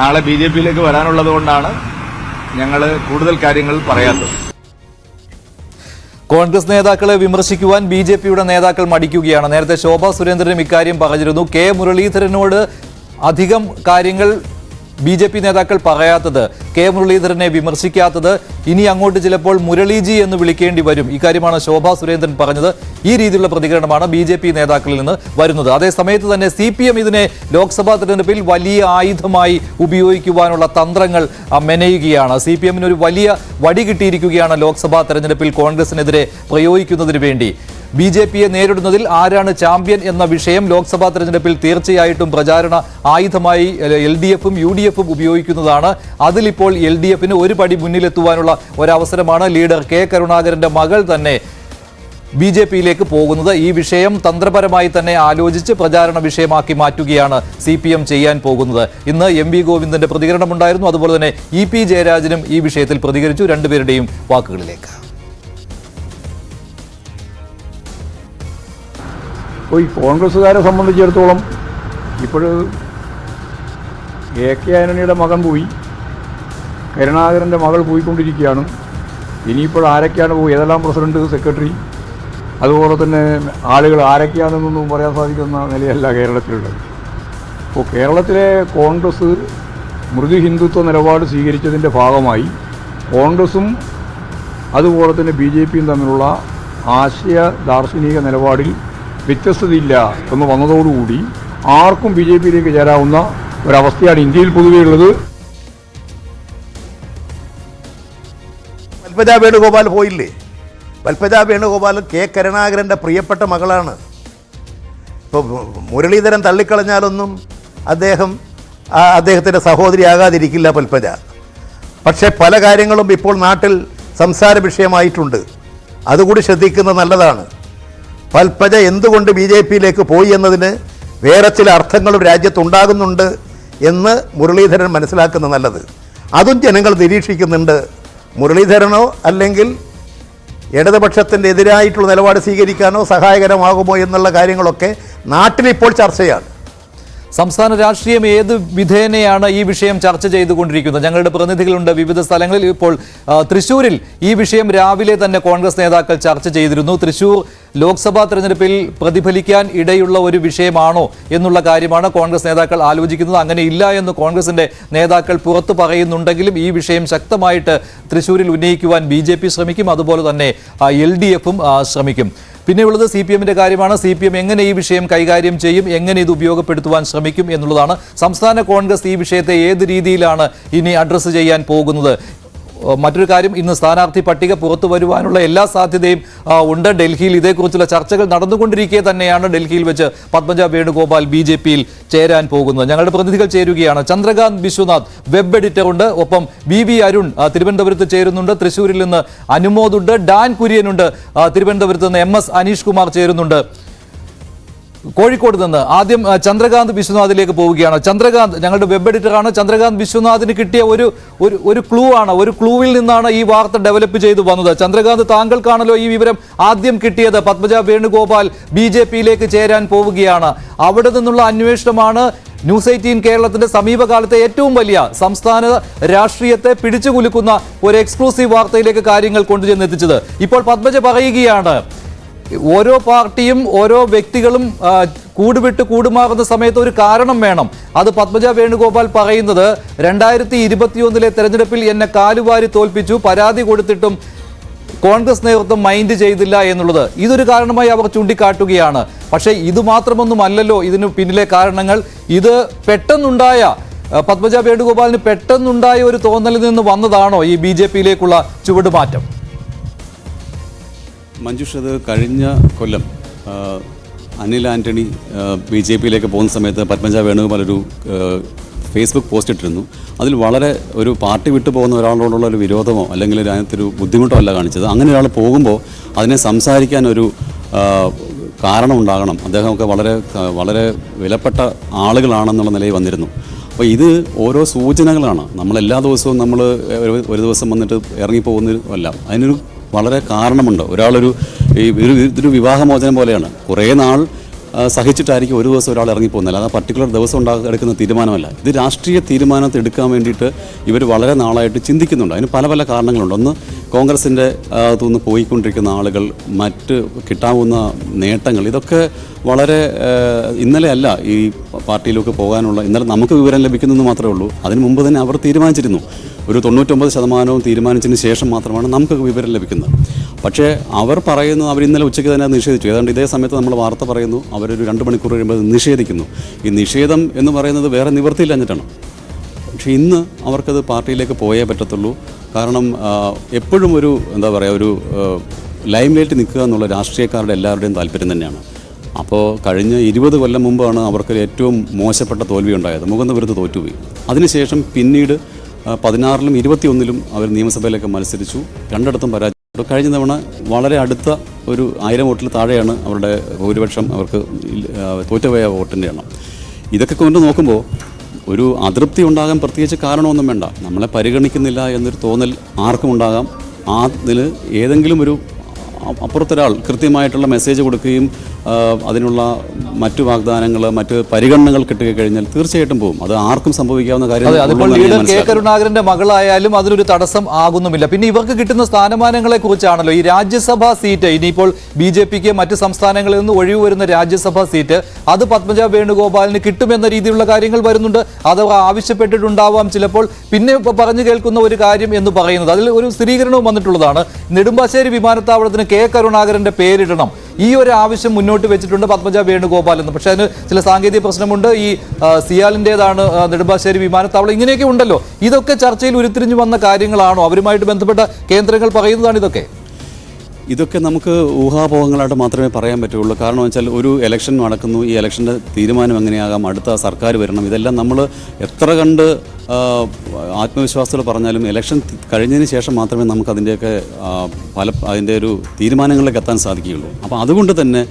നാളെ BJPയിലേക്ക് വരാനുള്ളതുകൊണ്ടാണ് ഞങ്ങൾ കൂടുതൽ കാര്യങ്ങൾ പറയാത്തത്. കോൺഗ്രസ് നേതാക്കളെ വിമർശിക്കുവാൻ BJPയുടെ നേതാക്കൾ മടിക്കുകയാണ്. നേരത്തെ ശോഭാ സുരേന്ദ്രനും ഇക്കാര്യം പറഞ്ഞിരുന്നു. കെ മുരളീധരനോട് അധികം കാര്യങ്ങൾ BJP നേതാക്കൾ പറയാത്തത്, കെ മുരളീധരനെ വിമർശിക്കാത്തത്, ഇനി അങ്ങോട്ട് ചിലപ്പോൾ മുരളീജി എന്ന് വിളിക്കേണ്ടി വരും. ഇക്കാര്യമാണ് ശോഭാ സുരേന്ദ്രൻ പറഞ്ഞത്. ഈ രീതിയിലുള്ള പ്രതികരണമാണ് BJP നേതാക്കളിൽ നിന്ന് വരുന്നത്. അതേസമയത്ത് തന്നെ CPM ഇതിനെ ലോക്സഭാ തെരഞ്ഞെടുപ്പിൽ വലിയ ആയുധമായി ഉപയോഗിക്കുവാനുള്ള തന്ത്രങ്ങൾ മെനയുകയാണ്. CPMന് ഒരു വലിയ വടി കിട്ടിയിരിക്കുകയാണ് ലോക്സഭാ തെരഞ്ഞെടുപ്പിൽ കോൺഗ്രസിനെതിരെ പ്രയോഗിക്കുന്നതിന് വേണ്ടി. BJPയെ നേരിടുന്നതിൽ ആരാണ് ചാമ്പ്യൻ എന്ന വിഷയം ലോക്സഭാ തെരഞ്ഞെടുപ്പിൽ തീർച്ചയായിട്ടും പ്രചാരണ ആയുധമായി LDFും UDFും ഉപയോഗിക്കുന്നതാണ്. അതിലിപ്പോൾ LDFന് ഒരു പടി മുന്നിലെത്തുവാനുള്ള ഒരവസരമാണ്. ലീഡർ കെ കരുണാകരന്റെ മകൾ തന്നെ BJPയിലേക്ക് പോകുന്നത്. ഈ വിഷയം തന്ത്രപരമായി തന്നെ ആലോചിച്ച് പ്രചാരണ വിഷയമാക്കി മാറ്റുകയാണ് CPM ചെയ്യാൻ പോകുന്നത്. ഇന്ന് MV ഗോവിന്ദന്റെ പ്രതികരണമുണ്ടായിരുന്നു. അതുപോലെ തന്നെ EP ജയരാജനും ഈ വിഷയത്തിൽ പ്രതികരിച്ചു. രണ്ടുപേരുടെയും വാക്കുകളിലേക്ക്. ഈ കോൺഗ്രസ്സുകാരെ സംബന്ധിച്ചിടത്തോളം ഇപ്പോൾ AK ആന്റണിയുടെ മകൻ പോയി, കരുണാകരൻ്റെ മകൾ പോയിക്കൊണ്ടിരിക്കുകയാണ്. ഇനിയിപ്പോൾ ആരൊക്കെയാണ് ഏതെല്ലാം പ്രസിഡന്റ്, സെക്രട്ടറി, അതുപോലെ തന്നെ ആളുകൾ ആരൊക്കെയാണെന്നൊന്നും പറയാൻ സാധിക്കുന്ന നിലയല്ല കേരളത്തിലുള്ളത്. അപ്പോൾ കേരളത്തിലെ കോൺഗ്രസ് മൃദു ഹിന്ദുത്വ നിലപാട് സ്വീകരിച്ചതിൻ്റെ ഭാഗമായി കോൺഗ്രസും അതുപോലെ തന്നെ BJPയും തമ്മിലുള്ള ആശയ ദാർശനിക നിലപാടിൽ വ്യത്യസ്തതയില്ല എന്ന് വന്നതോടുകൂടി ആർക്കും BJPയിലേക്ക് ചേരാവുന്ന ഒരവസ്ഥയാണ് ഇന്ത്യയിൽ പൊതുവെ ഉള്ളത്. പത്മജ വേണുഗോപാൽ പോയില്ലേ? പത്മജ വേണുഗോപാൽ കെ കരുണാകരൻ്റെ പ്രിയപ്പെട്ട മകളാണ്. ഇപ്പോൾ മുരളീധരൻ തള്ളിക്കളഞ്ഞാലൊന്നും അദ്ദേഹത്തിൻ്റെ സഹോദരിയാകാതിരിക്കില്ല പത്മജ. പക്ഷേ പല കാര്യങ്ങളും ഇപ്പോൾ നാട്ടിൽ സംസാര വിഷയമായിട്ടുണ്ട്. അതുകൂടി ശ്രദ്ധിക്കുന്നത് നല്ലതാണ്. പത്മജ എന്തുകൊണ്ട് BJPയിലേക്ക് പോയി എന്നതിന് വേറെ ചില അർത്ഥങ്ങളും രാജ്യത്തുണ്ടാകുന്നുണ്ട് എന്ന് മുരളീധരൻ മനസ്സിലാക്കുന്നത് നല്ലത്. അതും ജനങ്ങൾ നിരീക്ഷിക്കുന്നുണ്ട്. മുരളീധരനോ അല്ലെങ്കിൽ ഇടതുപക്ഷത്തിൻ്റെ എതിരായിട്ടുള്ള നിലപാട് സ്വീകരിക്കാനോ സഹായകരമാകുമോ എന്നുള്ള കാര്യങ്ങളൊക്കെ നാട്ടിലിപ്പോൾ ചർച്ചയാണ്. സംസ്ഥാന രാഷ്ട്രീയം ഏത് വിധേനയാണ് ഈ വിഷയം ചർച്ച ചെയ്തുകൊണ്ടിരിക്കുന്നത്? ഞങ്ങളുടെ പ്രതിനിധികളുണ്ട് വിവിധ സ്ഥലങ്ങളിൽ. ഇപ്പോൾ തൃശ്ശൂരിൽ ഈ വിഷയം രാവിലെ തന്നെ കോൺഗ്രസ് നേതാക്കൾ ചർച്ച ചെയ്തിരുന്നു. തൃശ്ശൂർ ലോക്സഭാ തെരഞ്ഞെടുപ്പിൽ പ്രതിഫലിക്കാൻ ഇടയുള്ള ഒരു വിഷയമാണോ എന്നുള്ള കാര്യമാണ് കോൺഗ്രസ് നേതാക്കൾ ആലോചിക്കുന്നത്. അങ്ങനെ ഇല്ല എന്ന് കോൺഗ്രസിന്റെ നേതാക്കൾ പുറത്തു പറയുന്നുണ്ടെങ്കിലും ഈ വിഷയം ശക്തമായിട്ട് തൃശ്ശൂരിൽ ഉന്നയിക്കുവാൻ BJP ശ്രമിക്കും. അതുപോലെ തന്നെ LDFും ശ്രമിക്കും. പിന്നെയുള്ളത് CPMന്റെ കാര്യമാണ്. CPM എങ്ങനെ ഈ വിഷയം കൈകാര്യം ചെയ്യും, എങ്ങനെ ഇത് ഉപയോഗപ്പെടുത്തുവാൻ ശ്രമിക്കും എന്നുള്ളതാണ്. സംസ്ഥാന കോൺഗ്രസ് ഈ വിഷയത്തെ ഏത് രീതിയിലാണ് ഇനി അഡ്രസ്സ് ചെയ്യാൻ പോകുന്നത്? മറ്റൊരു കാര്യം, ഇന്ന് സ്ഥാനാർത്ഥി പട്ടിക പുറത്തു വരുവാനുള്ള എല്ലാ സാധ്യതയും ഉണ്ട്. ഡൽഹിയിൽ ഇതേക്കുറിച്ചുള്ള ചർച്ചകൾ നടന്നുകൊണ്ടിരിക്കെ തന്നെയാണ് ഡൽഹിയിൽ വെച്ച് പത്മജ വേണുഗോപാൽ BJPയിൽ ചേരാൻ പോകുന്നത്. ഞങ്ങളുടെ പ്രതിനിധികൾ ചേരുകയാണ്. ചന്ദ്രകാന്ത് വിശ്വനാഥ് വെബ് എഡിറ്റർ ഉണ്ട്, ഒപ്പം VV അരുൺ തിരുവനന്തപുരത്ത് ചേരുന്നുണ്ട്, തൃശ്ശൂരിൽ നിന്ന് അനുമോദ് ഉണ്ട്, ഡാൻ കുര്യനുണ്ട്, തിരുവനന്തപുരത്ത് നിന്ന് MS അനീഷ് കുമാർ ചേരുന്നുണ്ട്. കോഴിക്കോട് നിന്ന് ആദ്യം ചന്ദ്രകാന്ത് വിശ്വനാഥിലേക്ക് പോവുകയാണ്. ചന്ദ്രകാന്ത് ഞങ്ങളുടെ വെബ് എഡിറ്ററാണ്. ചന്ദ്രകാന്ത് വിശ്വനാഥിന് കിട്ടിയ ഒരു ക്ലൂ ആണ്, ഒരു ക്ലൂവിൽ നിന്നാണ് ഈ വാർത്ത ഡെവലപ്പ് ചെയ്തു വന്നത്. ചന്ദ്രകാന്ത്, താങ്കൾക്കാണല്ലോ ഈ വിവരം ആദ്യം കിട്ടിയത്. പത്മജ വേണുഗോപാൽ BJPയിലേക്ക് ചേരാൻ പോവുകയാണ്. അവിടെ നിന്നുള്ള അന്വേഷണമാണ് ന്യൂസ് 18 കേരളത്തിന്റെ സമീപകാലത്തെ ഏറ്റവും വലിയ സംസ്ഥാന രാഷ്ട്രീയത്തെ പിടിച്ചുകുലുക്കുന്ന ഒരു എക്സ്ക്ലൂസീവ് വാർത്തയിലേക്ക് കാര്യങ്ങൾ കൊണ്ടുചെന്നെത്തിച്ചത്. ഇപ്പോൾ പത്മജ പറയുകയാണ്, ഓരോ പാർട്ടിയും ഓരോ വ്യക്തികളും കൂടുവിട്ട് കൂടുമാറുന്ന സമയത്ത് ഒരു കാരണം വേണം. അത് പത്മജ വേണുഗോപാൽ പറയുന്നത് 2021 തെരഞ്ഞെടുപ്പിൽ എന്നെ കാലുവാരി തോൽപ്പിച്ചു, പരാതി കൊടുത്തിട്ടും കോൺഗ്രസ് നേതൃത്വം മൈൻഡ് ചെയ്തില്ല എന്നുള്ളത് ഇതൊരു കാരണമായി അവർ ചൂണ്ടിക്കാട്ടുകയാണ്. പക്ഷേ ഇത് മാത്രമൊന്നുമല്ലല്ലോ ഇതിനു പിന്നിലെ കാരണങ്ങൾ. ഇത് പെട്ടെന്നുണ്ടായ പത്മജ വേണുഗോപാലിന് പെട്ടെന്നുണ്ടായ ഒരു തോന്നലിൽ നിന്ന് വന്നതാണോ ഈ BJPയിലേക്കുള്ള ചുവടുമാറ്റം? മഞ്ജുഷ്, അത് കഴിഞ്ഞ കൊല്ലം അനിൽ ആന്റണി BJPയിലേക്ക് പോകുന്ന സമയത്ത് പത്മജ വേണുഗോപാൽ ഒരു ഫേസ്ബുക്ക് പോസ്റ്റ് ഇട്ടിരുന്നു. അതിൽ വളരെ ഒരു പാർട്ടി വിട്ടു പോകുന്ന ഒരാളോടുള്ള ഒരു വിരോധമോ അല്ലെങ്കിൽ അതിനകത്തൊരു ബുദ്ധിമുട്ടോ അല്ല കാണിച്ചത്. അങ്ങനെ ഒരാൾ പോകുമ്പോൾ അതിനെ സംസാരിക്കാൻ ഒരു കാരണം ഉണ്ടാകണം. അദ്ദേഹമൊക്കെ വളരെ വിലപ്പെട്ട ആളുകളാണെന്നുള്ള നിലയിൽ വന്നിരുന്നു. അപ്പോൾ ഇത് ഓരോ സൂചനകളാണ്. നമ്മളെല്ലാ ദിവസവും നമ്മൾ ഒരു ദിവസം വന്നിട്ട് ഇറങ്ങിപ്പോകുന്നതല്ല, അതിനൊരു വളരെ കാരണമുണ്ട്. ഇതൊരു വിവാഹമോചനം പോലെയാണ്. കുറേ നാൾ സഹിച്ചിട്ടായിരിക്കും ഒരു ദിവസം ഒരാൾ ഇറങ്ങിപ്പോകുന്നത്, അല്ലാതെ പർട്ടിക്കുലർ ദിവസം എടുക്കുന്ന തീരുമാനമല്ല. ഇത് രാഷ്ട്രീയ തീരുമാനത്തെ എടുക്കാൻ വേണ്ടിയിട്ട് ഇവർ വളരെ നാളായിട്ട് ചിന്തിക്കുന്നുണ്ട്. അതിന് പല പല കാരണങ്ങളുണ്ട്. ഒന്ന്, കോൺഗ്രസിൻ്റെ അകത്തുനിന്ന് പോയിക്കൊണ്ടിരിക്കുന്ന ആളുകൾ, മറ്റ് കിട്ടാവുന്ന നേട്ടങ്ങൾ, ഇതൊക്കെ വളരെ ഇന്നലെ അല്ല ഈ പാർട്ടിയിലേക്ക് പോകാനുള്ള. ഇന്നലെ നമുക്ക് വിവരം ലഭിക്കുന്നതെന്ന് മാത്രമേ ഉള്ളൂ. അതിന് മുമ്പ് തന്നെ അവർ തീരുമാനിച്ചിരുന്നു. ഒരു 99% തീരുമാനിച്ചതിന് ശേഷം മാത്രമാണ് നമുക്ക് വിവരം ലഭിക്കുന്നത്. പക്ഷേ അവർ പറയുന്നു, അവർ ഇന്നലെ ഉച്ചയ്ക്ക് തന്നെ നിഷേധിച്ചു. ഏതാണ്ട് ഇതേ സമയത്ത് നമ്മൾ വാർത്ത പറയുന്നു, അവരൊരു 2 മണിക്കൂർ കഴിയുമ്പോൾ നിഷേധിക്കുന്നു. ഈ നിഷേധം എന്ന് പറയുന്നത് വേറെ നിവൃത്തിയില്ലഞ്ഞിട്ടാണ്. പക്ഷേ ഇന്ന് അവർക്കത് പാർട്ടിയിലേക്ക് പോയേ പറ്റത്തുള്ളൂ. കാരണം എപ്പോഴും ഒരു ഒരു ലൈം ലൈറ്റ് നിൽക്കുക എന്നുള്ള രാഷ്ട്രീയക്കാരുടെ എല്ലാവരുടെയും താല്പര്യം തന്നെയാണ്. അപ്പോൾ കഴിഞ്ഞ 20 കൊല്ലം മുമ്പാണ് അവർക്ക് ഏറ്റവും മോശപ്പെട്ട തോൽവി ഉണ്ടായത്. മുകുന്ദപുരത്ത് തോറ്റുപോയി. അതിനുശേഷം പിന്നീട് 16-ലും 21-ലും അവർ നിയമസഭയിലേക്ക് മത്സരിച്ചു. 2ഇടത്തും പരാജയപ്പെട്ടു. കഴിഞ്ഞ തവണ വളരെ അടുത്ത ഒരു 1000 വോട്ടിൽ താഴെയാണ് അവരുടെ ഭൂരിപക്ഷം, അവർക്ക് തോറ്റുപോയ വോട്ടിൻ്റെ എണ്ണം. ഇതൊക്കെ കൊണ്ട് നോക്കുമ്പോൾ ഒരു അതൃപ്തി ഉണ്ടാകാൻ പ്രത്യേകിച്ച് കാരണമൊന്നും വേണ്ട. നമ്മളെ പരിഗണിക്കുന്നില്ല എന്നൊരു തോന്നൽ ആർക്കും ഉണ്ടാകാം. അതിൽ ഏതെങ്കിലും ഒരു അപ്പുറത്തൊരാൾ കൃത്യമായിട്ടുള്ള മെസ്സേജ് കൊടുക്കുകയും അതിനുള്ള മറ്റു വാഗ്ദാനങ്ങൾ, മറ്റ് പരിഗണനകൾ കിട്ടിക്കഴിഞ്ഞാൽ തീർച്ചയായിട്ടും പോകും. അത് ആർക്കും സംഭവിക്കാവുന്ന കാര്യം. അതിപ്പോൾ ലീഡർ കെ കരുണാകരന്റെ മകളായാലും അതിനൊരു തടസ്സം ആകുന്നുമില്ല. പിന്നെ ഇവർക്ക് കിട്ടുന്ന സ്ഥാനമാനങ്ങളെ കുറിച്ചാണല്ലോ. ഈ രാജ്യസഭാ സീറ്റ് ഇനിയിപ്പോൾ BJPക്ക് മറ്റ് സംസ്ഥാനങ്ങളിൽ നിന്ന് ഒഴിവ് വരുന്ന രാജ്യസഭാ സീറ്റ് അത് പത്മജ വേണുഗോപാലിന് കിട്ടുമെന്ന രീതിയിലുള്ള കാര്യങ്ങൾ വരുന്നുണ്ട്. അത് ആവശ്യപ്പെട്ടിട്ടുണ്ടാവാം ചിലപ്പോൾ. പിന്നെ പറഞ്ഞു കേൾക്കുന്ന ഒരു കാര്യം എന്ന് പറയുന്നത്, അതിൽ ഒരു സ്ഥിരീകരണവും വന്നിട്ടുള്ളതാണ്. നെടുമ്പാശ്ശേരി വിമാനത്താവളത്തിന് കെ കരുണാകരന്റെ പേരിടണം, ഈ ഒരു ആവശ്യം മുന്നോട്ട് വെച്ചിട്ടുണ്ട് പത്മജ വേണുഗോപാൽ എന്ന്. പക്ഷേ അതിന് ചില സാങ്കേതിക പ്രശ്നമുണ്ട്. ഈ സിയാലിൻ്റെതാണ് നെടുമ്പാശ്ശേരി വിമാനത്താവളം, ഇങ്ങനെയൊക്കെ ഉണ്ടല്ലോ. ഇതൊക്കെ ചർച്ചയിൽ ഉരുത്തിരിഞ്ഞു വന്ന കാര്യങ്ങളാണോ? അവരുമായിട്ട് ബന്ധപ്പെട്ട കേന്ദ്രങ്ങൾ പറയുന്നതാണ് ഇതൊക്കെ നമുക്ക് ഊഹാപോഹങ്ങളായിട്ട് മാത്രമേ പറയാൻ പറ്റുള്ളൂ. കാരണം വെച്ചാൽ ഒരു ഇലക്ഷൻ നടക്കുന്നു, ഈ ഇലക്ഷൻ്റെ തീരുമാനം എങ്ങനെയാകാം, അടുത്ത സർക്കാർ വരണം, ഇതെല്ലാം നമ്മൾ എത്ര കണ്ട് ആത്മവിശ്വാസത്തോടെ പറഞ്ഞാലും ഇലക്ഷൻ കഴിഞ്ഞതിന് ശേഷം മാത്രമേ നമുക്ക് അതിൻ്റെ ഒരു തീരുമാനങ്ങളിലേക്ക് എത്താൻ സാധിക്കുകയുള്ളൂ. അപ്പോൾ അതുകൊണ്ട് തന്നെ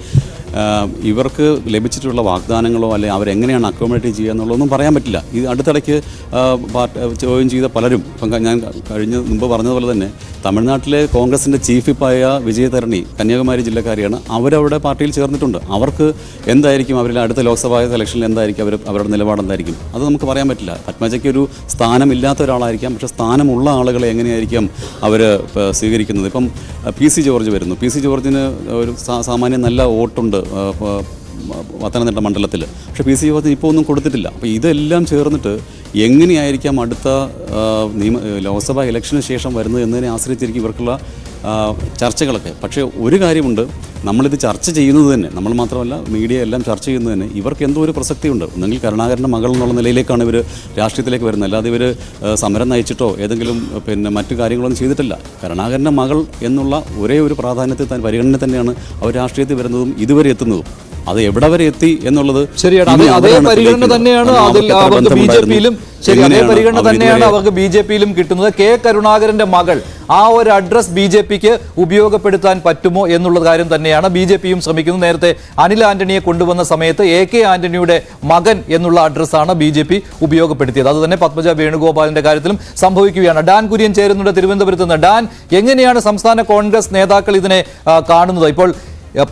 ഇവർക്ക് ലഭിച്ചിട്ടുള്ള വാഗ്ദാനങ്ങളോ അല്ലെങ്കിൽ അവരെങ്ങനെയാണ് അക്കോമഡേറ്റ് ചെയ്യുക എന്നുള്ളതൊന്നും പറയാൻ പറ്റില്ല. ഈ അടുത്തിടയ്ക്ക് ജോയിൻ ചെയ്ത പലരും, ഇപ്പം ഞാൻ മുമ്പ് പറഞ്ഞതുപോലെ തന്നെ തമിഴ്നാട്ടിലെ കോൺഗ്രസിൻ്റെ ചീഫ് വിപ്പായ വിജയതരണി കന്യാകുമാരി ജില്ലക്കാരിയാണ്. അവരവിടെ പാർട്ടിയിൽ ചേർന്നിട്ടുണ്ട്. അവർക്ക് എന്തായിരിക്കും അവരിൽ അടുത്ത ലോക്സഭാ ഇലക്ഷനിൽ എന്തായിരിക്കും അവരുടെ നിലപാടെന്തായിരിക്കും അത് നമുക്ക് പറയാൻ പറ്റില്ല. പത്മജയ്ക്ക് ഒരു സ്ഥാനമില്ലാത്ത ഒരാളായിരിക്കാം, പക്ഷേ സ്ഥാനമുള്ള ആളുകളെ എങ്ങനെയായിരിക്കും അവർ സ്വീകരിക്കുന്നത്. ഇപ്പം PC ജോർജ് വരുന്നു. PC ജോർജിന് ഒരു സാമാന്യം നല്ല വോട്ടുണ്ട് പത്തനംതിട്ട മണ്ഡലത്തിൽ. പക്ഷേ PC യോഗത്തിന് ഇപ്പോൾ ഒന്നും കൊടുത്തിട്ടില്ല. അപ്പോൾ ഇതെല്ലാം ചേർന്നിട്ട് എങ്ങനെയായിരിക്കാം അടുത്ത ലോക്സഭാ ഇലക്ഷന് ശേഷം വരുന്നത് എന്നതിനെ ആശ്രയിച്ചിരിക്കും ഇവർക്കുള്ള ചർച്ചകളൊക്കെ. പക്ഷേ ഒരു കാര്യമുണ്ട്, നമ്മളിത് ചർച്ച ചെയ്യുന്നത് തന്നെ, നമ്മൾ മാത്രമല്ല മീഡിയ എല്ലാം ചർച്ച ചെയ്യുന്നത് തന്നെ ഇവർക്ക് എന്തോ ഒരു പ്രസക്തിയുണ്ട്. ഒന്നെങ്കിൽ കരുണാകരൻ്റെ മകൾ എന്നുള്ള നിലയിലേക്കാണ് ഇവർ രാഷ്ട്രീയത്തിലേക്ക് വരുന്നത്. അല്ലാതെ ഇവർ സമരം നയിച്ചിട്ടോ ഏതെങ്കിലും മറ്റു കാര്യങ്ങളൊന്നും ചെയ്തിട്ടില്ല. കരുണാകരൻ്റെ മകൾ എന്നുള്ള ഒരേ ഒരു പ്രാധാന്യത്തിൽ പരിഗണന തന്നെയാണ് അവർ രാഷ്ട്രീയത്തിൽ വരുന്നതും ഇതുവരെ എത്തുന്നതും. അത് എവിടെ വരെ എത്തി എന്നുള്ളത് ശരിയാണ്. അതേ പരിഗണന തന്നെയാണ് അതിൽ അവർക്ക് BJP-യിലും അതേ പരിഗണന തന്നെയാണ് അവർക്ക് BJP-യിലും കിട്ടുന്നത്. കെ കരുണാകരന്റെ മകൾ ആ ഒരു അഡ്രസ് BJP-ക്ക് ഉപയോഗപ്പെടുത്താൻ പറ്റുമോ എന്നുള്ള കാര്യം തന്നെയാണ് BJP-യും ശ്രമിക്കുന്നത്. നേരത്തെ അനിൽ ആന്റണിയെ കൊണ്ടുവന്ന സമയത്ത് AK ആന്റണിയുടെ മകൻ എന്നുള്ള അഡ്രസ്സാണ് BJP ഉപയോഗപ്പെടുത്തിയത്. അത് തന്നെ പത്മജ വേണുഗോപാലിന്റെ കാര്യത്തിലും സംഭവിക്കുകയാണ്. ഡാൻ കുര്യൻ ചേരുന്നുണ്ട് തിരുവനന്തപുരത്ത് നിന്ന്. ഡാൻ, എങ്ങനെയാണ് സംസ്ഥാന കോൺഗ്രസ് നേതാക്കൾ ഇതിനെ കാണുന്നത്? ഇപ്പോൾ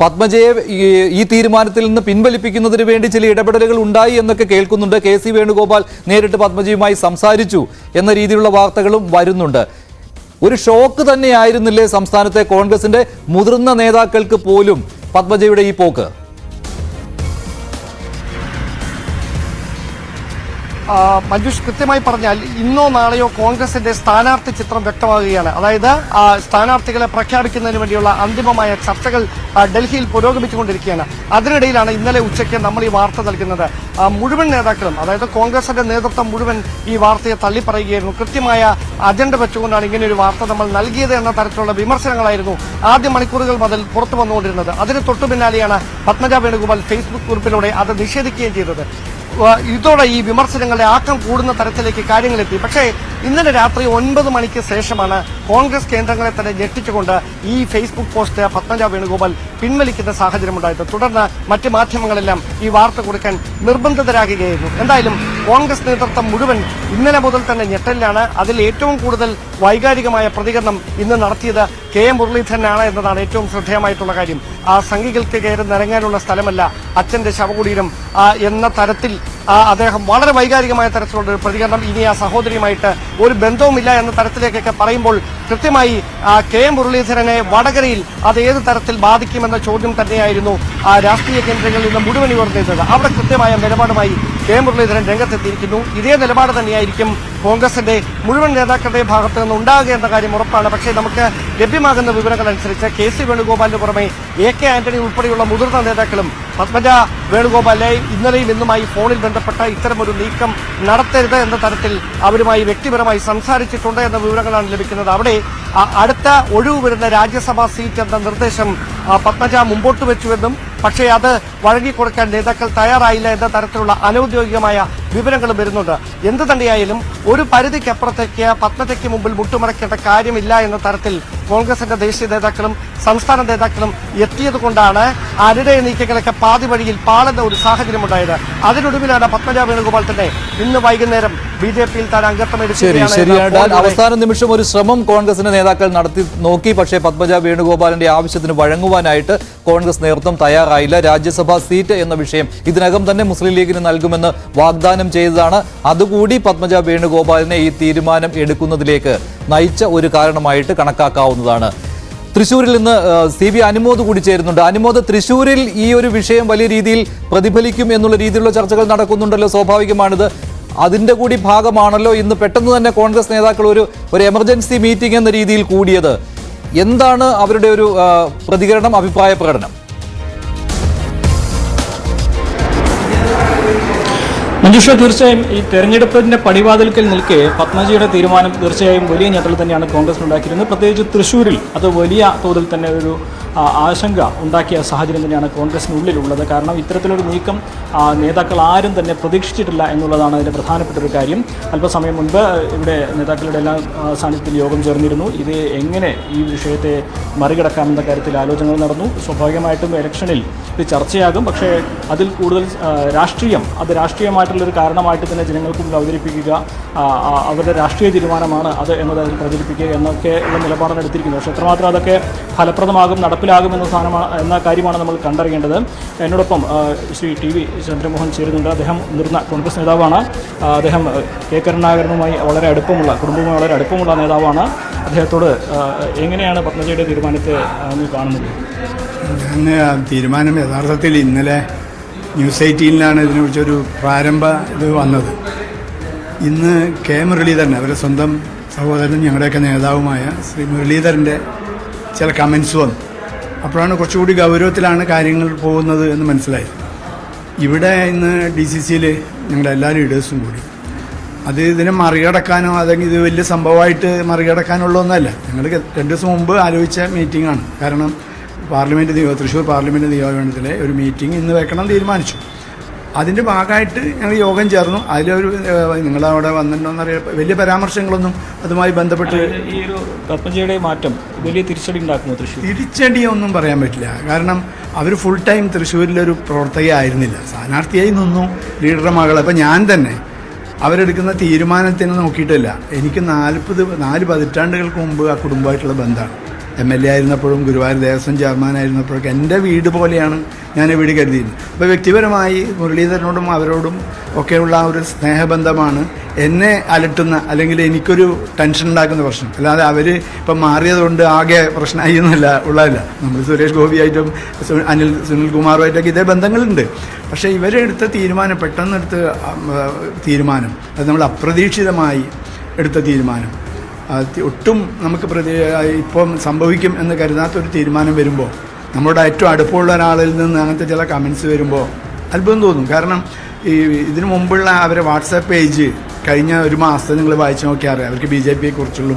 പത്മജയെ ഈ തീരുമാനത്തിൽ നിന്ന് പിൻവലിപ്പിക്കുന്നതിന് വേണ്ടി ചില ഇടപെടലുകൾ ഉണ്ടായി എന്നൊക്കെ കേൾക്കുന്നുണ്ട്. KC വേണുഗോപാൽ നേരിട്ട് പത്മജയുമായി സംസാരിച്ചു എന്ന രീതിയിലുള്ള വാർത്തകളും വരുന്നുണ്ട്. ഒരു ഷോക്ക് തന്നെയായിരുന്നില്ലേ സംസ്ഥാനത്തെ കോൺഗ്രസിന്റെ മുതിർന്ന നേതാക്കൾക്ക് പോലും പത്മജയുടെ ഈ പോക്ക്? മഞ്ജുഷ്, കൃത്യമായി പറഞ്ഞാൽ ഇന്നോ നാളെയോ കോൺഗ്രസിന്റെ സ്ഥാനാർത്ഥി ചിത്രം വ്യക്തമാകുകയാണ്. അതായത് സ്ഥാനാർത്ഥികളെ പ്രഖ്യാപിക്കുന്നതിന് വേണ്ടിയുള്ള അന്തിമമായ ചർച്ചകൾ ഡൽഹിയിൽ പുരോഗമിച്ചുകൊണ്ടിരിക്കുകയാണ്. അതിനിടയിലാണ് ഇന്നലെ ഉച്ചയ്ക്ക് നമ്മൾ ഈ വാർത്ത നൽകുന്നത്. മുഴുവൻ നേതാക്കളും, അതായത് കോൺഗ്രസിന്റെ നേതൃത്വം മുഴുവൻ ഈ വാർത്തയെ തള്ളിപ്പറയുകയായിരുന്നു. കൃത്യമായ അജണ്ട വെച്ചുകൊണ്ടാണ് ഇങ്ങനെയൊരു വാർത്ത നമ്മൾ നൽകിയത് എന്ന തരത്തിലുള്ള വിമർശനങ്ങളായിരുന്നു ആദ്യ മണിക്കൂറുകൾ മുതൽ പുറത്തു വന്നുകൊണ്ടിരുന്നത്. അതിന് തൊട്ടു പിന്നാലെയാണ് പത്മജ വേണുഗോപാൽ ഫേസ്ബുക്ക് കുറിപ്പിലൂടെ അത് നിഷേധിക്കുകയും ചെയ്തത്. ഇതോടെ ഈ വിമർശനങ്ങളുടെ ആക്കം കൂടുന്ന തരത്തിലേക്ക് കാര്യങ്ങളെത്തി. പക്ഷേ ഇന്നലെ രാത്രി 9 മണിക്ക് ശേഷമാണ് കോൺഗ്രസ് കേന്ദ്രങ്ങളെ തന്നെ ഞെട്ടിച്ചുകൊണ്ട് ഈ ഫേസ്ബുക്ക് പോസ്റ്റ് പത്മജ വേണുഗോപാൽ പിൻവലിക്കുന്ന സാഹചര്യമുണ്ടായത്. തുടർന്ന് മറ്റ് മാധ്യമങ്ങളെല്ലാം ഈ വാർത്ത കൊടുക്കാൻ നിർബന്ധിതരാകുകയായിരുന്നു. എന്തായാലും കോൺഗ്രസ് നേതൃത്വം മുഴുവൻ ഇന്നലെ മുതൽ തന്നെ ഞെട്ടലിലാണ്. അതിൽ ഏറ്റവും കൂടുതൽ വൈകാരികമായ പ്രതികരണം ഇന്ന് നടത്തിയത് KM മുരളീധരനാണ് എന്നതാണ് ഏറ്റവും ശ്രദ്ധേയമായിട്ടുള്ള കാര്യം. ആ സംഘികൾക്ക് കയറി നിറങ്ങാനുള്ള സ്ഥലമല്ല അച്ഛന്റെ ശവകുടീരം എന്ന തരത്തിൽ അദ്ദേഹം വളരെ വൈകാരികമായ തരത്തിലുള്ള ഒരു പ്രതികരണം. ഇനി ആ സഹോദരിയുമായിട്ട് ഒരു ബന്ധവുമില്ല എന്ന തരത്തിലേക്കൊക്കെ പറയുമ്പോൾ കൃത്യമായി KM മുരളീധരനെ വടകരയിൽ അത് ഏത് തരത്തിൽ ബാധിക്കുമെന്ന ചോദ്യം തന്നെയായിരുന്നു രാഷ്ട്രീയ കേന്ദ്രങ്ങളിൽ നിന്ന് മുഴുവൻ ഉയർന്നിരുന്നത്. അവിടെ കൃത്യമായ നിലപാടുമായി KM മുരളീധരൻ രംഗത്തെത്തിയിരിക്കുന്നു. ഇതേ നിലപാട് തന്നെയായിരിക്കും കോൺഗ്രസിന്റെ മുഴുവൻ നേതാക്കളുടെ ഭാഗത്ത് നിന്ന് ഉണ്ടാകുക എന്ന കാര്യം ഉറപ്പാണ്. പക്ഷേ നമുക്ക് ലഭ്യമാകുന്ന വിവരങ്ങൾ അനുസരിച്ച് KC വേണുഗോപാലിന് പുറമെ AK ആന്റണി ഉൾപ്പെടെയുള്ള മുതിർന്ന നേതാക്കളും പത്മജ വേണുഗോപാലെ ഇന്നലെയും ഇന്നുമായി ഫോണിൽ ബന്ധപ്പെട്ട ഇത്തരമൊരു നീക്കം നടത്തരുത് എന്ന തരത്തിൽ അവരുമായി വ്യക്തിപരമായി സംസാരിച്ചിട്ടുണ്ട് എന്ന വിവരങ്ങളാണ് ലഭിക്കുന്നത്. അവിടെ അടുത്ത ഒഴിവ് വരുന്ന രാജ്യസഭാ സീറ്റ് എന്ന നിർദ്ദേശം പത്മജ മുമ്പോട്ട് വെച്ചുവെന്നും പക്ഷേ അത് വഴങ്ങിക്കൊടുക്കാൻ നേതാക്കൾ തയ്യാറായില്ല എന്ന തരത്തിലുള്ള അനൌദ്യോഗികമായ വിവരങ്ങളും വരുന്നുണ്ട്. എന്തു തന്നെയായാലും ഒരു പരിധിക്കപ്പുറത്തേക്ക് പത്മജയ്ക്ക് മുമ്പിൽ മുട്ടുമടക്കേണ്ട കാര്യമില്ല എന്ന തരത്തിൽ കോൺഗ്രസിന്റെ ദേശീയ നേതാക്കളും സംസ്ഥാന നേതാക്കളും എത്തിയതുകൊണ്ടാണ് അനുനയ നീക്കങ്ങളൊക്കെ പാതി വഴിയിൽ പാളുന്ന ഒരു സാഹചര്യമുണ്ടായത്. അതിനൊടുവിലാണ് പത്മജ വേണുഗോപാൽ തന്നെ ഇന്ന് വൈകുന്നേരം BJP-യിൽ താൻ അംഗത്വം എടുക്കുകയാണ്. അവസാന നിമിഷം ഒരു ശ്രമം കോൺഗ്രസിന്റെ നേതാക്കൾ നടത്തി നോക്കി. പക്ഷേ പത്മജ വേണുഗോപാലിന്റെ ആവശ്യത്തിന് വഴങ്ങുവാനായിട്ട് കോൺഗ്രസ് നേതൃത്വം തയ്യാറായില്ല. രാജ്യസഭാ സീറ്റ് എന്ന വിഷയം ഇതിനകം തന്നെ മുസ്ലിം ലീഗിന് നൽകുമെന്ന് വാഗ്ദാനം ചെയ്തതാണ്. അതുകൂടി പത്മജ വേണുഗോപാലിനെ ഈ തീരുമാനം എടുക്കുന്നതിലേക്ക് നയിച്ച ഒരു കാരണമായിട്ട് കണക്കാക്കാവുന്നതാണ്. തൃശ്ശൂരിൽ നിന്ന് CB അനുമോദ് കൂടി ചേരുന്നുണ്ട്. അനുമോദ്, തൃശ്ശൂരിൽ ഈ ഒരു വിഷയം വലിയ രീതിയിൽ പ്രതിഫലിക്കും എന്നുള്ള രീതിയിലുള്ള ചർച്ചകൾ നടക്കുന്നുണ്ടല്ലോ. സ്വാഭാവികമാണിത്. അതിന്റെ കൂടി ഭാഗമാണല്ലോ ഇന്ന് പെട്ടെന്ന് തന്നെ കോൺഗ്രസ് നേതാക്കൾ ഒരു എമർജൻസി മീറ്റിംഗ് എന്ന രീതിയിൽ കൂടിയത്. എന്താണ് അവരുടെ ഒരു പ്രതികരണം, അഭിപ്രായ പ്രകടനം? മഞ്ജുഷ, തീർച്ചയായും ഈ തെരഞ്ഞെടുപ്പിന്റെ പടിവാതിൽക്കൽ നിൽക്കെ പത്മജയുടെ തീരുമാനം തീർച്ചയായും വലിയ ഞെട്ടൽ തന്നെയാണ് കോൺഗ്രസ് ഉണ്ടാക്കിയിരുന്നത്. പ്രത്യേകിച്ച് തൃശ്ശൂരിൽ അത് വലിയ തോതിൽ തന്നെ ഒരു ആശങ്ക ഉണ്ടാക്കിയ സാഹചര്യം തന്നെയാണ് കോൺഗ്രസിനുള്ളിലുള്ളത്. കാരണം ഇത്തരത്തിലൊരു നീക്കം നേതാക്കൾ ആരും തന്നെ പ്രതീക്ഷിച്ചിട്ടില്ല എന്നുള്ളതാണ് അതിൻ്റെ പ്രധാനപ്പെട്ട ഒരു കാര്യം. അല്പസമയം മുൻപ് ഇവിടെ നേതാക്കളുടെ എല്ലാ സാന്നിധ്യത്തിൽ യോഗം ചേർന്നിരുന്നു. ഇത് എങ്ങനെ ഈ വിഷയത്തെ മറികടക്കാമെന്ന കാര്യത്തിൽ ആലോചനകൾ നടന്നു. സ്വാഭാവികമായിട്ടും ഇലക്ഷനിൽ ഇത് ചർച്ചയാകും. പക്ഷേ അതിൽ കൂടുതൽ അത് രാഷ്ട്രീയമായിട്ടുള്ളൊരു കാരണമായിട്ട് തന്നെ ജനങ്ങൾക്ക് മുന്നിൽ അവതരിപ്പിക്കുക, അവരുടെ രാഷ്ട്രീയ തീരുമാനമാണ് അത് എന്നത് അതിൽ പ്രചരിപ്പിക്കുക എന്നൊക്കെ ഉള്ള നിലപാടാണ് എടുത്തിരിക്കുന്നത്. പക്ഷേ എത്രമാത്രം അതൊക്കെ ഫലപ്രദമാകും, നടപ്പിലാകും എന്ന കാര്യമാണ് നമ്മൾ കണ്ടറിയേണ്ടത്. എന്നോടൊപ്പം ശ്രീ TV ചന്ദ്രമോഹൻ ചേരുന്നുണ്ട്. അദ്ദേഹം മുതിർന്ന കോൺഗ്രസ് നേതാവാണ്. അദ്ദേഹം K കരുണാകരനുമായി വളരെ അടുപ്പമുള്ള, കുടുംബവുമായി വളരെ അടുപ്പമുള്ള നേതാവാണ്. അദ്ദേഹത്തോട് എങ്ങനെയാണ് പത്മജയുടെ തീരുമാനത്തെ കാണുന്നത്? ഞാൻ തീരുമാനം യഥാർത്ഥത്തിൽ ഇന്നലെ ന്യൂസ് 18-ലാണ് ഇതിനെക്കുറിച്ചൊരു പ്രാരംഭ ഇത് വന്നത്. ഇന്ന് കെ മുരളീധരൻ, അവരുടെ സ്വന്തം സഹോദരനും ഞങ്ങളുടെയൊക്കെ നേതാവുമായ ശ്രീ മുരളീധരൻ്റെ ചില കമൻസ് വന്നു. അപ്പോഴാണ് കുറച്ചുകൂടി ഗൗരവത്തിലാണ് കാര്യങ്ങൾ പോകുന്നത് എന്ന് മനസ്സിലായത്. ഇവിടെ ഇന്ന് DCCയിൽ ഞങ്ങളെല്ലാ ലീഡേഴ്സും കൂടി ഇതിനെ മറികടക്കാനോ അല്ലെങ്കിൽ ഇത് വലിയ സംഭവമായിട്ട് മറികടക്കാനുള്ള ഒന്നല്ല. ഞങ്ങൾ 2 ദിവസം മുമ്പ് ആലോചിച്ച മീറ്റിംഗാണ്. കാരണം തൃശ്ശൂർ പാർലമെൻറ്റ് നിയോജകമണ്ഡലത്തിലെ ഒരു മീറ്റിംഗ് ഇന്ന് വെക്കണം തീരുമാനിച്ചു. അതിൻ്റെ ഭാഗമായിട്ട് ഞങ്ങൾ യോഗം ചേർന്നു. അതിലൊരു നിങ്ങളവിടെ വന്നിട്ടുണ്ടോയെന്നറിയാം, വലിയ പരാമർശങ്ങളൊന്നും അതുമായി ബന്ധപ്പെട്ട് ഈ ഒരു പത്മജയുടെ മാറ്റം വലിയ തിരിച്ചടി ഉണ്ടാക്കുമോ തൃശ്ശൂർ? തിരിച്ചടിയൊന്നും പറയാൻ പറ്റില്ല. കാരണം അവർ ഫുൾ ടൈം തൃശ്ശൂരിലൊരു പ്രവർത്തകയായിരുന്നില്ല, സ്ഥാനാർത്ഥിയായി നിന്നു. ലീഡറുടെ മകൾ, അപ്പം ഞാൻ തന്നെ അവരെടുക്കുന്ന തീരുമാനത്തിന് നോക്കിയിട്ടില്ല. എനിക്ക് 4 പതിറ്റാണ്ടുകൾക്ക് മുമ്പ് ആ കുടുംബമായിട്ടുള്ള ബന്ധമാണ്. MLA ആയിരുന്നപ്പോഴും ഗുരുവായൂർ ദേവസ്വം ചെയർമാനായിരുന്നപ്പോഴൊക്കെ എൻ്റെ വീട് പോലെയാണ് ഞാൻ വീട് കരുതിയിരുന്നത്. അപ്പോൾ വ്യക്തിപരമായി മുരളീധരനോടും അവരോടും ഒക്കെയുള്ള ആ ഒരു സ്നേഹബന്ധമാണ് എന്നെ അലട്ടുന്ന, അല്ലെങ്കിൽ എനിക്കൊരു ടെൻഷൻ ഉണ്ടാക്കുന്ന പ്രശ്നം. അല്ലാതെ അവർ ഇപ്പം മാറിയതുകൊണ്ട് ആകെ പ്രശ്നമായി എന്നല്ല ഉള്ളതല്ല. നമ്മൾ സുരേഷ് ഗോപിയായിട്ടും സുനിൽകുമാറുമായിട്ടൊക്കെ ഇതേ ബന്ധങ്ങളുണ്ട്. പക്ഷേ ഇവരെടുത്ത തീരുമാനം, പെട്ടെന്നെടുത്ത തീരുമാനം, അത് നമ്മൾ അപ്രതീക്ഷിതമായി എടുത്ത തീരുമാനം, ഒട്ടും നമുക്ക് ഇപ്പം സംഭവിക്കും എന്ന് കരുതാത്തൊരു തീരുമാനം വരുമ്പോൾ, നമ്മുടെ ഏറ്റവും അടുപ്പമുള്ള ഒരാളിൽ നിന്ന് അങ്ങനത്തെ ചില കമൻസ് വരുമ്പോൾ അത്ഭുതം തോന്നും. കാരണം ഇതിനു മുമ്പുള്ള അവരെ വാട്സാപ്പ് പേജ് കഴിഞ്ഞ ഒരു മാസത്തെ നിങ്ങൾ വായിച്ചു നോക്കിയാൽ അറിയാം അവർക്ക് BJPയെക്കുറിച്ചുള്ള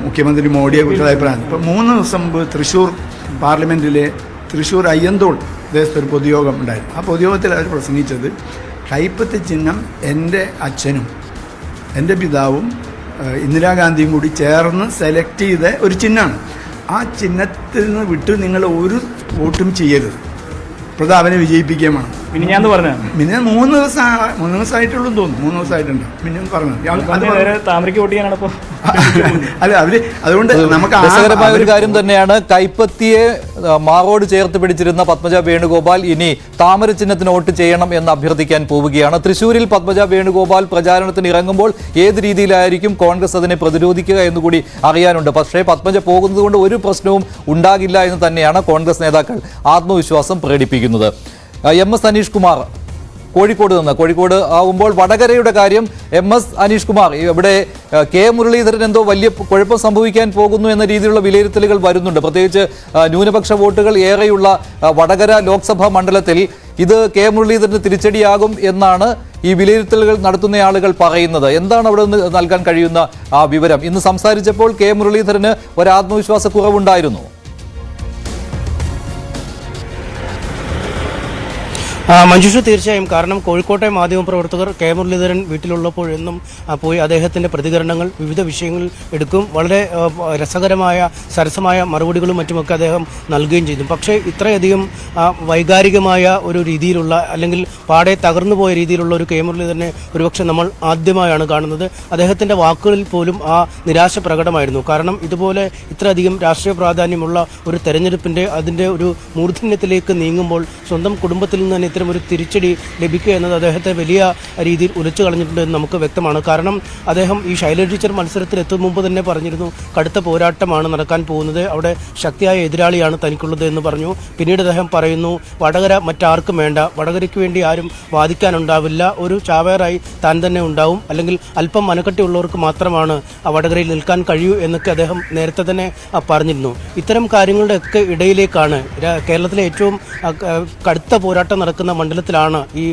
മുഖ്യമന്ത്രി മോഡിയെക്കുറിച്ചുള്ള അഭിപ്രായം. ഇപ്പോൾ 3 ദിവസം മുമ്പ് തൃശ്ശൂർ പാർലമെൻറ്റിലെ തൃശ്ശൂർ അയ്യന്തോൾ ദേശത്തൊരു പൊതുയോഗം ഉണ്ടായിരുന്നു. ആ പൊതുയോഗത്തിൽ അവർ പ്രസംഗിച്ചത് കൈപ്പത്തി ചിഹ്നം എൻ്റെ അച്ഛനും എൻ്റെ പിതാവും ഇന്ദിരാഗാന്ധിയും കൂടി ചേർന്ന് സെലക്ട് ചെയ്ത ഒരു ചിഹ്നമാണ്. ആ ചിഹ്നത്തിൽ നിന്ന് വിട്ട് നിങ്ങൾ ഒരു വോട്ടും ചെയ്യരുത്, പ്രതാപനെ വിജയിപ്പിക്കുകയും വേണം. പിന്നെ ഞാൻ പറഞ്ഞു പിന്നെ 3 ദിവസമായിട്ടുള്ളൂ തോന്നുന്നു, 3 ദിവസമായിട്ടുണ്ട്. പിന്നെ പറഞ്ഞത് താമരയ്ക്ക് വോട്ട് ചെയ്യാനാണ് ഇപ്പോൾ. അല്ല അതുകൊണ്ട് നമുക്ക് രസകരമായ ഒരു കാര്യം തന്നെയാണ്. കൈപ്പത്തിയെ മാറോട് ചേർത്ത് പിടിച്ചിരുന്ന പത്മജ വേണുഗോപാൽ ഇനി താമര ചിഹ്നത്തിന് വോട്ട് ചെയ്യണം എന്ന് അഭ്യർത്ഥിക്കാൻ പോവുകയാണ്. തൃശ്ശൂരിൽ പത്മജ വേണുഗോപാൽ പ്രചാരണത്തിന് ഇറങ്ങുമ്പോൾ ഏത് രീതിയിലായിരിക്കും കോൺഗ്രസ് അതിനെ പ്രതിരോധിക്കുക എന്നുകൂടി അറിയാനുണ്ട്. പക്ഷേ പത്മജ പോകുന്നത് കൊണ്ട് ഒരു പ്രശ്നവും ഉണ്ടാകില്ല എന്ന് തന്നെയാണ് കോൺഗ്രസ് നേതാക്കൾ ആത്മവിശ്വാസം പ്രകടിപ്പിക്കുന്നത്. MS അനീഷ് കുമാർ കോഴിക്കോട് നിന്ന്, കോഴിക്കോട് ആവുമ്പോൾ വടകരയുടെ കാര്യം, MS അനീഷ് കുമാർ, ഇവിടെ കെ മുരളീധരൻ എന്തോ വലിയ കുഴപ്പം സംഭവിക്കാൻ പോകുന്നു എന്ന രീതിയിലുള്ള വിലയിരുത്തലുകൾ വരുന്നുണ്ട്. പ്രത്യേകിച്ച് ന്യൂനപക്ഷ വോട്ടുകൾ ഏറെയുള്ള വടകര ലോക്സഭാ മണ്ഡലത്തിൽ ഇത് കെ മുരളീധരന് തിരിച്ചടിയാകും എന്നാണ് ഈ വിലയിരുത്തലുകൾ നടത്തുന്ന ആളുകൾ പറയുന്നത്. എന്താണ് അവിടെ നിന്ന് നൽകാൻ കഴിയുന്ന ആ വിവരം? ഇന്ന് സംസാരിച്ചപ്പോൾ കെ മുരളീധരന് ഒരു ആത്മവിശ്വാസ കുറവുണ്ടായിരുന്നു. മഞ്ജുഷ, തീർച്ചയായും. കാരണം കോഴിക്കോട്ടെ മാധ്യമപ്രവർത്തകർ കെ മുരളീധരൻ വീട്ടിലുള്ളപ്പോഴെന്നും പോയി അദ്ദേഹത്തിൻ്റെ പ്രതികരണങ്ങൾ വിവിധ വിഷയങ്ങളിൽ എടുക്കും. വളരെ രസകരമായ സരസമായ മറുപടികളും മറ്റുമൊക്കെ അദ്ദേഹം നൽകുകയും ചെയ്തു. പക്ഷേ ഇത്രയധികം വൈകാരികമായ ഒരു രീതിയിലുള്ള, അല്ലെങ്കിൽ പാടെ തകർന്നു പോയ രീതിയിലുള്ള ഒരു കെ മുരളീധരനെ ഒരുപക്ഷെ നമ്മൾ ആദ്യമായാണ് കാണുന്നത്. അദ്ദേഹത്തിൻ്റെ വാക്കുകളിൽ പോലും ആ നിരാശ പ്രകടമായിരുന്നു. കാരണം ഇതുപോലെ ഇത്രയധികം രാഷ്ട്രീയ പ്രാധാന്യമുള്ള ഒരു തെരഞ്ഞെടുപ്പിൻ്റെ അതിൻ്റെ ഒരു മൂർധന്യത്തിലേക്ക് നീങ്ങുമ്പോൾ സ്വന്തം കുടുംബത്തിൽ നിന്ന് തന്നെ ഇത്തരം ഒരു തിരിച്ചടി ലഭിക്കുക എന്നത് അദ്ദേഹത്തെ വലിയ രീതിയിൽ ഉലച്ചു കളഞ്ഞിട്ടുണ്ടെന്ന് നമുക്ക് വ്യക്തമാണ്. കാരണം അദ്ദേഹം ഈ ശൈലജ ടീച്ചർ മത്സരത്തിൽ എത്തും മുമ്പ് തന്നെ പറഞ്ഞിരുന്നു, കടുത്ത പോരാട്ടമാണ് നടക്കാൻ പോകുന്നത്, അവിടെ ശക്തിയായ എതിരാളിയാണ് തനിക്കുള്ളത് എന്ന് പറഞ്ഞു. പിന്നീട് അദ്ദേഹം പറയുന്നു, വടകര മറ്റാർക്കും വേണ്ട, വടകരയ്ക്ക് വേണ്ടി ആരും വാദിക്കാനുണ്ടാവില്ല, ഒരു ചാവേറായി താൻ തന്നെ ഉണ്ടാവും, അല്ലെങ്കിൽ അല്പം മനക്കെട്ടിയുള്ളവർക്ക് മാത്രമാണ് വടകരയിൽ നിൽക്കാൻ കഴിയൂ എന്നൊക്കെ അദ്ദേഹം നേരത്തെ തന്നെ പറഞ്ഞിരുന്നു. ഇത്തരം കാര്യങ്ങളുടെ ഒക്കെ ഇടയിലേക്കാണ് കേരളത്തിലെ ഏറ്റവും കടുത്ത പോരാട്ടം നടക്കുന്ന മണ്ഡലത്തിലാണ് ഈ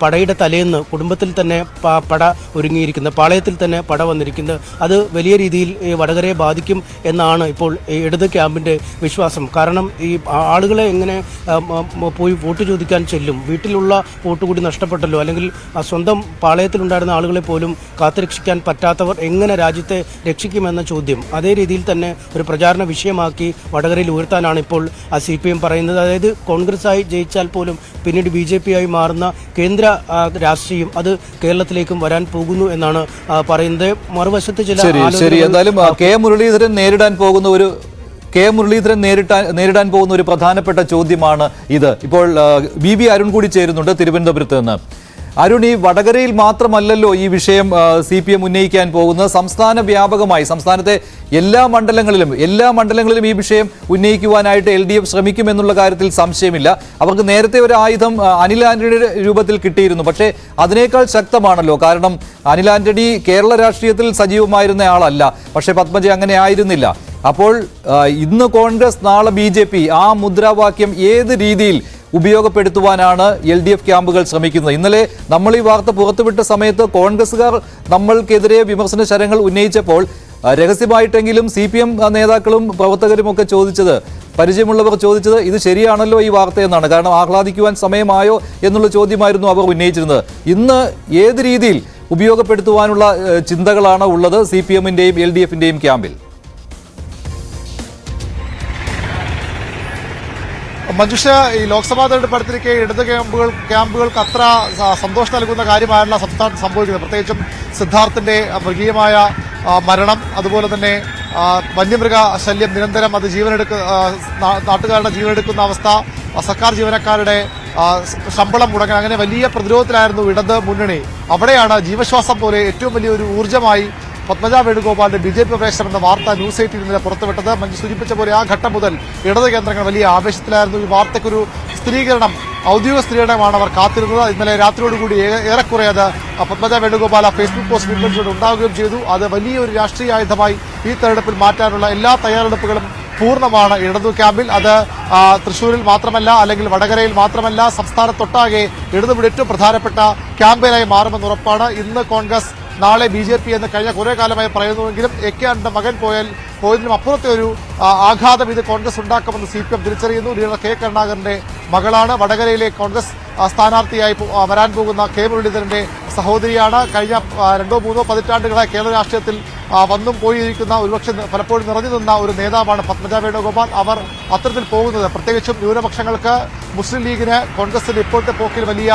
പടയുടെ തലേന്ന് കുടുംബത്തിൽ തന്നെ പട ഒരുങ്ങിയിരിക്കുന്നത്, പാളയത്തിൽ തന്നെ പട വന്നിരിക്കുന്നത്. അത് വലിയ രീതിയിൽ ഈ വടകരയെ ബാധിക്കും എന്നാണ് ഇപ്പോൾ ഇടത് ക്യാമ്പിൻ്റെ വിശ്വാസം. കാരണം ഈ ആളുകളെ എങ്ങനെ പോയി വോട്ട് ചോദിക്കാൻ ചെല്ലും, വീട്ടിലുള്ള വോട്ട് കൂടി നഷ്ടപ്പെട്ടല്ലോ, അല്ലെങ്കിൽ സ്വന്തം പാളയത്തിലുണ്ടായിരുന്ന ആളുകളെ പോലും കാത്തുരക്ഷിക്കാൻ പറ്റാത്തവർ എങ്ങനെ രാജ്യത്തെ രക്ഷിക്കുമെന്ന ചോദ്യം അതേ രീതിയിൽ തന്നെ ഒരു പ്രചാരണ വിഷയമാക്കി വടകരയിൽ ഉയർത്താനാണ് ഇപ്പോൾ CPM പറയുന്നത്. അതായത് കോൺഗ്രസ്സായി ജയിച്ചാൽ പോലും പിന്നീട് BJP ആയി മാറുന്ന കേന്ദ്ര രാഷ്ട്രീയം അത് കേരളത്തിലേക്കും വരാൻ പോകുന്നു എന്നാണ് പറയുന്നത്. മറുവശത്ത് ശരി, എന്തായാലും കെ മുരളീധരൻ നേരിടാൻ പോകുന്ന ഒരു പ്രധാനപ്പെട്ട ചോദ്യമാണ് ഇത്. ഇപ്പോൾ BB അരുൺ കൂടി ചേരുന്നുണ്ട് തിരുവനന്തപുരത്ത് നിന്ന്. അരുൺ, ഈ വടകരയിൽ മാത്രമല്ലല്ലോ ഈ വിഷയം CPM ഉന്നയിക്കാൻ പോകുന്നത്. സംസ്ഥാന വ്യാപകമായി സംസ്ഥാനത്തെ എല്ലാ മണ്ഡലങ്ങളിലും ഈ വിഷയം ഉന്നയിക്കുവാനായിട്ട് LDF ശ്രമിക്കുമെന്നുള്ള കാര്യത്തിൽ സംശയമില്ല. അവർക്ക് നേരത്തെ ഒരു ആയുധം അനിൽ ആന്റണിയുടെ രൂപത്തിൽ കിട്ടിയിരുന്നു. പക്ഷേ അതിനേക്കാൾ ശക്തമാണല്ലോ. കാരണം അനിൽ ആന്റണി കേരള രാഷ്ട്രീയത്തിൽ സജീവമായിരുന്ന ആളല്ല. പക്ഷേ പത്മജ അങ്ങനെ ആയിരുന്നില്ല. അപ്പോൾ ഇന്ന് കോൺഗ്രസ്, നാളെ BJP, ആ മുദ്രാവാക്യം ഏത് രീതിയിൽ ഉപയോഗപ്പെടുത്തുവാനാണ് LDF ക്യാമ്പുകൾ ശ്രമിക്കുന്നത്? ഇന്നലെ നമ്മൾ ഈ വാർത്ത പുറത്തുവിട്ട സമയത്ത് കോൺഗ്രസുകാർ നമ്മൾക്കെതിരെ വിമർശന ശരങ്ങൾ ഉന്നയിച്ചപ്പോൾ രഹസ്യമായിട്ടെങ്കിലും CPM നേതാക്കളും പ്രവർത്തകരും ഒക്കെ പരിചയമുള്ളവർ ചോദിച്ചത് ഇത് ശരിയാണല്ലോ ഈ വാർത്തയെന്നാണ്. കാരണം ആഹ്ലാദിക്കുവാൻ സമയമായോ എന്നുള്ള ചോദ്യമായിരുന്നു അവർ ഉന്നയിച്ചിരുന്നത്. ഇന്ന് ഏത് രീതിയിൽ ഉപയോഗപ്പെടുത്തുവാനുള്ള ചിന്തകളാണ് ഉള്ളത് CPM-ന്റെയും LDF-ന്റെയും ക്യാമ്പിൽ? മഞ്ജുഷ, ഈ ലോക്സഭാ തെരഞ്ഞെടുപ്പ് അടുത്തിരിക്കെ ഇടത് ക്യാമ്പുകൾക്ക് അത്ര സന്തോഷം നൽകുന്ന കാര്യമായല്ല സംസ്ഥാനത്ത് സംഭവിക്കുന്നത്. പ്രത്യേകിച്ചും സിദ്ധാർത്ഥിന്റെ മൃഗീയമായ മരണം, അതുപോലെ തന്നെ വന്യമൃഗ ശല്യം നിരന്തരം അത് നാട്ടുകാരുടെ ജീവനെടുക്കുന്ന അവസ്ഥ, സർക്കാർ ജീവനക്കാരുടെ ശമ്പളം മുടങ്ങാൻ, അങ്ങനെ വലിയ പ്രതിരോധത്തിലായിരുന്നു ഇടത് മുന്നണി. അവിടെയാണ് ജീവശ്വാസം പോലെ ഏറ്റവും വലിയൊരു ഊർജ്ജമായി പത്മജ വേണുഗോപാലിന്റെ BJP പ്രവേശനം എന്ന വാർത്ത ന്യൂസ് 18 ഇന്നലെ പുറത്തുവിട്ടത്. മഞ്ജു സൂചിപ്പിച്ച പോലെ ആ ഘട്ടം മുതൽ ഇടത് കേന്ദ്രങ്ങൾ വലിയ ആവേശത്തിലായിരുന്നു. ഈ വാർത്തയ്ക്കൊരു ഔദ്യോഗിക സ്ഥിരീകരണമാണ് അവർ കാത്തിരുന്നത്. ഇന്നലെ രാത്രിയോടുകൂടി ഏറെക്കുറെ അത് പത്മജ വേണുഗോപാൽ ഫേസ്ബുക്ക് പോസ്റ്റ് പിൻവലിച്ചുകൊണ്ട് ഉണ്ടാവുകയും ചെയ്തു. അത് വലിയൊരു രാഷ്ട്രീയ ആയുധമായി ഈ തെരഞ്ഞെടുപ്പിൽ മാറ്റാനുള്ള എല്ലാ തയ്യാറെടുപ്പുകളും പൂർണ്ണമാണ് ഇടതു ക്യാമ്പിൽ. അത് തൃശ്ശൂരിൽ മാത്രമല്ല, അല്ലെങ്കിൽ വടകരയിൽ മാത്രമല്ല, സംസ്ഥാനത്തൊട്ടാകെ ഇടതുപിടി ഏറ്റവും പ്രധാനപ്പെട്ട ക്യാമ്പയിനായി മാറുമെന്ന് ഉറപ്പാണ്. ഇന്ന് കോൺഗ്രസ്, നാളെ BJP എന്ന് കഴിഞ്ഞ കുറേ കാലമായി പറയുന്നുവെങ്കിലും AK മകൻ പോയതിനും അപ്പുറത്തെ ഒരു ആഘാതം ഇത് കോൺഗ്രസ് ഉണ്ടാക്കുമെന്ന് CPM തിരിച്ചറിയുന്നു. ലീഡർ K കരുണാകരന്റെ മകളാണ്. വടകരയിലെ കോൺഗ്രസ് സ്ഥാനാർത്ഥിയായി വരാൻ പോകുന്ന K മുരളീധരന്റെ സഹോദരിയാണ്. കഴിഞ്ഞ 2-3 പതിറ്റാണ്ടുകളായി കേരള രാഷ്ട്രീയത്തിൽ വന്നും പോയിരിക്കുന്ന, ഒരുപക്ഷെ പലപ്പോഴും നിറഞ്ഞു നിന്ന ഒരു നേതാവാണ് പത്മജ വേണുഗോപാൽ. അവർ അത്തരത്തിൽ പോകുന്നത് പ്രത്യേകിച്ചും ന്യൂനപക്ഷങ്ങൾക്ക്, മുസ്ലിം ലീഗിന്, കോൺഗ്രസിന്റെ ഇപ്പോഴത്തെ പോക്കിൽ വലിയ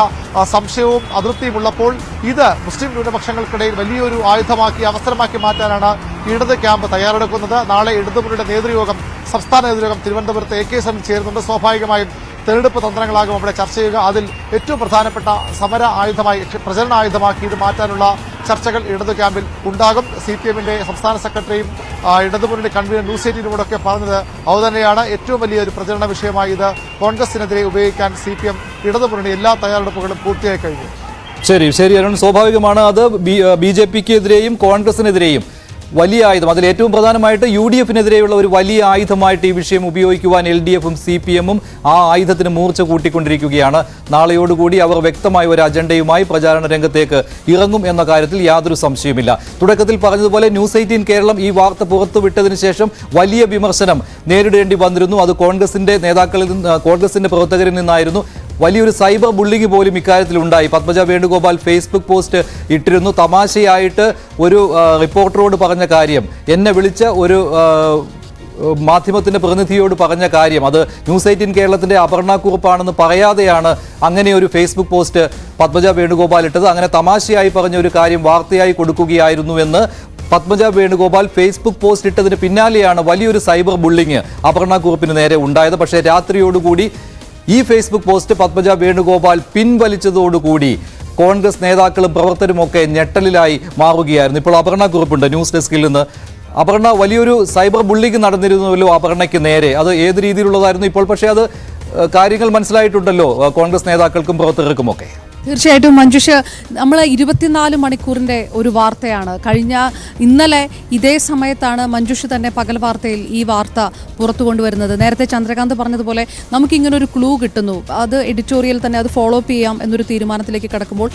സംശയവും അതൃപ്തിയും ഉള്ളപ്പോൾ ഇത് മുസ്ലിം ന്യൂനപക്ഷങ്ങൾക്കിടയിൽ വലിയൊരു ആയുധമാക്കി, അവസരമാക്കി മാറ്റാനാണ് ഇടത് ക്യാമ്പ് തയ്യാറെടുക്കുന്നത്. നാളെ ഇടതുമുന്നണിയുടെ നേതൃയോഗം, സംസ്ഥാന നേതൃയോഗം തിരുവനന്തപുരത്ത് AK സെന്ററിൽ ചേരുന്നുണ്ട്. സ്വാഭാവികമായും തെരഞ്ഞെടുപ്പ് തന്ത്രങ്ങളാകും അവിടെ ചർച്ച ചെയ്യുക. അതിൽ ഏറ്റവും പ്രധാനപ്പെട്ട സമര ആയുധമായി, പ്രചരണ ആയുധമാക്കി ഇത് മാറ്റാനുള്ള ചർച്ചകൾ ഇടതു ക്യാമ്പിൽ ഉണ്ടാകും. CPM-ന്റെ സംസ്ഥാന സെക്രട്ടറിയും ഇടതുമുന്നണി കൺവീനർ ന്യൂസ് 18-നോടൊക്കെ പറഞ്ഞത് അതുതന്നെയാണ്. ഏറ്റവും വലിയൊരു പ്രചരണ വിഷയമായി ഇത് കോൺഗ്രസിനെതിരെ ഉപയോഗിക്കാൻ CPM ഇടതുമുന്നണി എല്ലാ തയ്യാറെടുപ്പുകളും പൂർത്തിയായി കഴിഞ്ഞു. ശരി അരുൺ, സ്വാഭാവികമാണ്. അത് BJP-ക്കെതിരെയും കോൺഗ്രസിനെതിരെയും വലിയ ആയുധം, അതിൽ ഏറ്റവും പ്രധാനമായിട്ട് UDF-നെതിരെയുള്ള ഒരു വലിയ ആയുധമായിട്ട് ഈ വിഷയം ഉപയോഗിക്കുവാൻ LDF-ഉം CPM-ഉം ആ ആയുധത്തിന് മൂർച്ച കൂട്ടിക്കൊണ്ടിരിക്കുകയാണ്. നാളെയോടുകൂടി അവർ വ്യക്തമായ ഒരു അജണ്ടയുമായി പ്രചാരണ രംഗത്തേക്ക് ഇറങ്ങും എന്ന കാര്യത്തിൽ യാതൊരു സംശയവുമില്ല. തുടക്കത്തിൽ പറഞ്ഞതുപോലെ ന്യൂസ് 18 കേരളം ഈ വാർത്ത പുറത്തുവിട്ടതിന് ശേഷം വലിയ വിമർശനം നേരിടേണ്ടി വന്നിരുന്നു. അത് കോൺഗ്രസിന്റെ പ്രവർത്തകരിൽ നിന്നായിരുന്നു. വലിയൊരു സൈബർ ബുള്ളിങ് പോലും ഇക്കാര്യത്തിൽ ഉണ്ടായി. പത്മജ വേണുഗോപാൽ ഫേസ്ബുക്ക് പോസ്റ്റ് ഇട്ടിരുന്നു. തമാശയായിട്ട് ഒരു റിപ്പോർട്ടറോട് പറഞ്ഞ കാര്യം, എന്നെ വിളിച്ച ഒരു മാധ്യമത്തിന്റെ പ്രതിനിധിയോട് പറഞ്ഞ കാര്യം, അത് ന്യൂസ് 18 കേരളത്തിന്റെ അപർണ കുറുപ്പാണെന്ന് പറയാതെയാണ് അങ്ങനെ ഒരു ഫേസ്ബുക്ക് പോസ്റ്റ് പത്മജ വേണുഗോപാൽ ഇട്ടത്. അങ്ങനെ തമാശയായി പറഞ്ഞ ഒരു കാര്യം വാർത്തയായി കൊടുക്കുകയായിരുന്നുവെന്ന് പത്മജ വേണുഗോപാൽ ഫേസ്ബുക്ക് പോസ്റ്റ് ഇട്ടതിന് പിന്നാലെയാണ് വലിയൊരു സൈബർ ബുള്ളിങ് അപർണ കുറുപ്പിന് നേരെ ഉണ്ടായത്. പക്ഷേ രാത്രിയോടുകൂടി ഈ ഫേസ്ബുക്ക് പോസ്റ്റ് പത്മജ വേണുഗോപാൽ പിൻവലിച്ചതോടുകൂടി കോൺഗ്രസ് നേതാക്കളും പ്രവർത്തകരുമൊക്കെ ഞെട്ടലിലായി മാറുകയായിരുന്നു. ഇപ്പോൾ അപർണ കുറുപ്പുണ്ട് ന്യൂസ് ഡെസ്കിൽ നിന്ന്. അപർണ, വലിയൊരു സൈബർ ബുള്ളിങ് നടന്നിരുന്നുവല്ലോ അപർണയ്ക്ക് നേരെ, അത് ഏത് രീതിയിലുള്ളതായിരുന്നു ഇപ്പോൾ? പക്ഷേ അത് കാര്യങ്ങൾ മനസ്സിലായിട്ടുണ്ടല്ലോ കോൺഗ്രസ് നേതാക്കൾക്കും പ്രവർത്തകർക്കുമൊക്കെ. തീർച്ചയായിട്ടും മഞ്ജുഷ, നമ്മൾ 24 മണിക്കൂറിൻ്റെ ഒരു വാർത്തയാണ്. ഇന്നലെ ഇതേ സമയത്താണ് മഞ്ജുഷ തന്നെ പകൽ വാർത്തയിൽ ഈ വാർത്ത പുറത്തു കൊണ്ടുവരുന്നത്. നേരത്തെ ചന്ദ്രകാന്ത് പറഞ്ഞതുപോലെ നമുക്കിങ്ങനൊരു ക്ലൂ കിട്ടുന്നു, അത് എഡിറ്റോറിയൽ തന്നെ അത് ഫോളോ അപ്പ് ചെയ്യാം എന്നൊരു തീരുമാനത്തിലേക്ക് കിടക്കുമ്പോൾ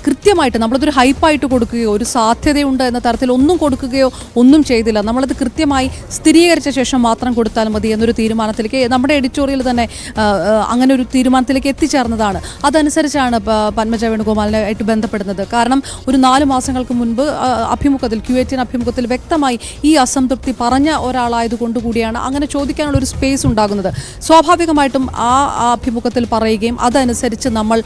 കൃത്യമായിട്ട് നമ്മളതൊരു ഹൈപ്പായിട്ട് കൊടുക്കുകയോ ഒരു സാധ്യതയുണ്ട് എന്ന തരത്തിൽ ഒന്നും കൊടുക്കുകയോ ഒന്നും ചെയ്തില്ല. നമ്മളത് കൃത്യമായി സ്ഥിരീകരിച്ച ശേഷം മാത്രം കൊടുത്താൽ മതി എന്നൊരു തീരുമാനത്തിലേക്ക് നമ്മുടെ എഡിറ്റോറിയൽ തന്നെ അങ്ങനെ ഒരു തീരുമാനത്തിലേക്ക് എത്തിച്ചേർന്നതാണ്. അതനുസരിച്ചാണ് പത്മജ വേണുഗോപാലിനായിട്ട് ബന്ധപ്പെടുന്നത്. കാരണം ഒരു 4 മാസങ്ങൾക്ക് മുൻപ് അഭിമുഖത്തിൽ Q18 അഭിമുഖത്തിൽ വ്യക്തമായി ഈ അസംതൃപ്തി പറഞ്ഞ ഒരാളായതുകൊണ്ടുകൂടിയാണ് അങ്ങനെ ചോദിക്കാനുള്ള ഒരു സ്പേസ് ഉണ്ടാകുന്നത്. സ്വാഭാവികമായിട്ടും ആ അഭിമുഖത്തിൽ പറയുകയും അതനുസരിച്ച് നമ്മൾ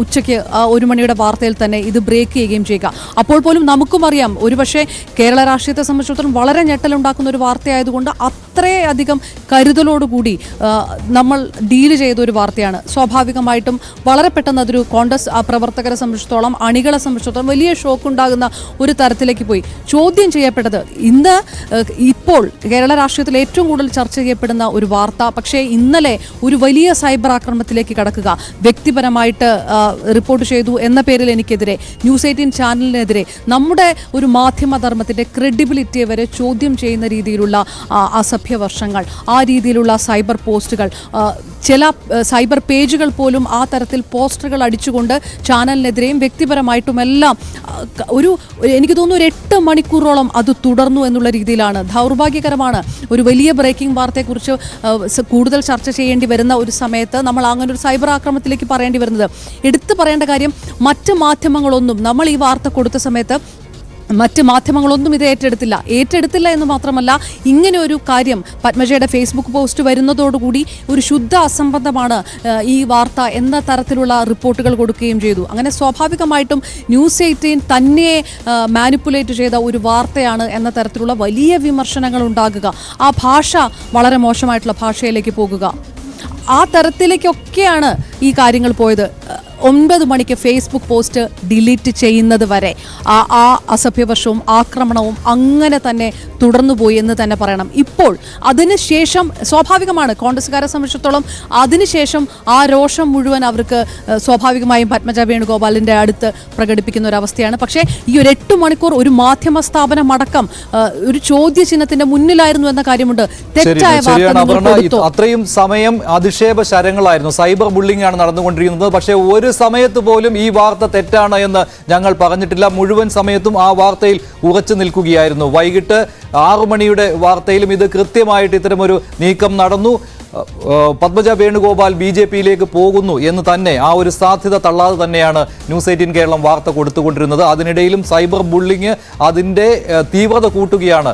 ഉച്ചയ്ക്ക് 1 മണിയുടെ വാർത്തയിൽ തന്നെ ഇത് ബ്രേക്ക് ചെയ്യുകയും ചെയ്യുക. അപ്പോൾ പോലും നമുക്കും അറിയാം, ഒരുപക്ഷെ കേരള രാഷ്ട്രീയത്തെ സംബന്ധിച്ചിടത്തോളം വളരെ ഞെട്ടലുണ്ടാക്കുന്ന ഒരു വാർത്തയായതുകൊണ്ട് അത്രയധികം കരുതലോടുകൂടി നമ്മൾ ഡീല് ചെയ്ത ഒരു വാർത്തയാണ്. സ്വാഭാവികമായിട്ടും വളരെ പെട്ടെന്ന് അതൊരു കോൺഗ്രസ് പ്രവർത്തകരെ സംബന്ധിച്ചിടത്തോളം, അണികളെ സംബന്ധിച്ചിടത്തോളം വലിയ ഷോക്ക് ഉണ്ടാകുന്ന ഒരു തരത്തിലേക്ക് പോയി. ചോദ്യം ചെയ്യപ്പെട്ടത് ഇപ്പോൾ കേരള രാഷ്ട്രീയത്തിൽ ഏറ്റവും കൂടുതൽ ചർച്ച ചെയ്യപ്പെടുന്ന ഒരു വാർത്ത, പക്ഷേ ഇന്നലെ ഒരു വലിയ സൈബർ ആക്രമണത്തിലേക്ക് കടക്കുക, വ്യക്തിപരമായിട്ട് റിപ്പോർട്ട് ചെയ്തു എന്ന പേരിൽ എനിക്കെതിരെ, ന്യൂസ് 18 ചാനലിനെതിരെ, നമ്മുടെ ഒരു മാധ്യമധർമ്മത്തിൻ്റെ ക്രെഡിബിലിറ്റിയെ വരെ ചോദ്യം ചെയ്യുന്ന രീതിയിലുള്ള അസഭ്യവർഷങ്ങൾ, ആ രീതിയിലുള്ള സൈബർ പോസ്റ്റുകൾ, ചില സൈബർ പേജുകൾ പോലും ആ തരത്തിൽ പോസ്റ്ററുകൾ അടിച്ചുകൊണ്ട് ചാനലിനെതിരെയും വ്യക്തിപരമായിട്ടുമെല്ലാം എനിക്ക് തോന്നുന്നു 8 മണിക്കൂറോളം അത് തുടർന്നു എന്നുള്ള രീതിയിലാണ്. ദൗർഭാഗ്യകരമാണ്. ഒരു വലിയ ബ്രേക്കിംഗ് വാർത്തയെക്കുറിച്ച് കൂടുതൽ ചർച്ച ചെയ്യേണ്ടി വരുന്ന ഒരു സമയത്ത് നമ്മൾ അങ്ങനെ ഒരു സൈബർ ആക്രമണത്തിലേക്ക് പറയേണ്ടി വരുന്നത്. എടുത്തു പറയേണ്ട കാര്യം, മറ്റ് മാധ്യമങ്ങളൊന്നും നമ്മൾ ഈ വാർത്ത കൊടുത്ത സമയത്ത് മറ്റ് മാധ്യമങ്ങളൊന്നും ഇത് ഏറ്റെടുത്തില്ല എന്ന് മാത്രമല്ല, ഇങ്ങനെ ഒരു കാര്യം പത്മജയുടെ ഫേസ്ബുക്ക് പോസ്റ്റ് വരുന്നതോടുകൂടി ഒരു ശുദ്ധ അസംബന്ധമാണ് ഈ വാർത്ത എന്ന തരത്തിലുള്ള റിപ്പോർട്ടുകൾ കൊടുക്കുകയും ചെയ്തു. അങ്ങനെ സ്വാഭാവികമായിട്ടും ന്യൂസ് 18 തന്നെ മാനിപ്പുലേറ്റ് ചെയ്ത ഒരു വാർത്തയാണ് എന്ന തരത്തിലുള്ള വലിയ വിമർശനങ്ങൾ ഉണ്ടാകുക, ആ ഭാഷ വളരെ മോശമായിട്ടുള്ള ഭാഷയിലേക്ക് പോകുക, ആ തരത്തിലേക്കൊക്കെയാണ് ഈ കാര്യങ്ങൾ പോയത്. 9 മണിക്ക് ഫേസ്ബുക്ക് പോസ്റ്റ് ഡിലീറ്റ് ചെയ്യുന്നത് വരെ ആ അസഭ്യവർഷവും ആക്രമണവും അങ്ങനെ തന്നെ തുടർന്നുപോയി എന്ന് തന്നെ പറയണം. ഇപ്പോൾ അതിനുശേഷം സ്വാഭാവികമാണ്, കോൺഗ്രസ്സുകാരെ സംബന്ധിച്ചിടത്തോളം അതിനുശേഷം ആ രോഷം മുഴുവൻ അവർക്ക് സ്വാഭാവികമായും പത്മജ വേണുഗോപാലിൻ്റെ അടുത്ത് പ്രകടിപ്പിക്കുന്ന ഒരു അവസ്ഥയാണ്. പക്ഷേ ഈ ഒരു 8 മണിക്കൂർ ഒരു മാധ്യമ സ്ഥാപനം അടക്കം ഒരു ചോദ്യചിഹ്നത്തിന്റെ മുന്നിലായിരുന്നു എന്ന കാര്യമുണ്ട്. തെറ്റായ വാർത്ത അത്രയും സമയം അധിക്ഷേപ ശരങ്ങളായിരുന്നു, സൈബർ ബുള്ളിംഗ് ആണ് നടന്നുകൊണ്ടിരിക്കുന്നത്. പക്ഷേ ഒരു സമയത്ത് പോലും ഈ വാർത്ത തെറ്റാണ് എന്ന് ഞങ്ങൾ പറഞ്ഞിട്ടില്ല. മുഴുവൻ സമയത്തും ആ വാർത്തയിൽ ഉറച്ചു നിൽക്കുകയായിരുന്നു. വൈകിട്ട് 6 മണിയുടെ വാർത്തയിലും ഇത് കൃത്യമായിട്ട് ഇത്തരമൊരു നീക്കം നടന്നു. പത്മജ വേണുഗോപാൽ BJP-യിലേക്ക് പോകുന്നു എന്ന് തന്നെ, ആ ഒരു സാധ്യത തള്ളാതെ തന്നെയാണ് ന്യൂസ് 18 കേരളം വാർത്ത കൊടുത്തുകൊണ്ടിരുന്നത്. അതിനിടയിലും സൈബർ ബുള്ളിങ് അതിൻ്റെ തീവ്രത കൂട്ടുകയാണ്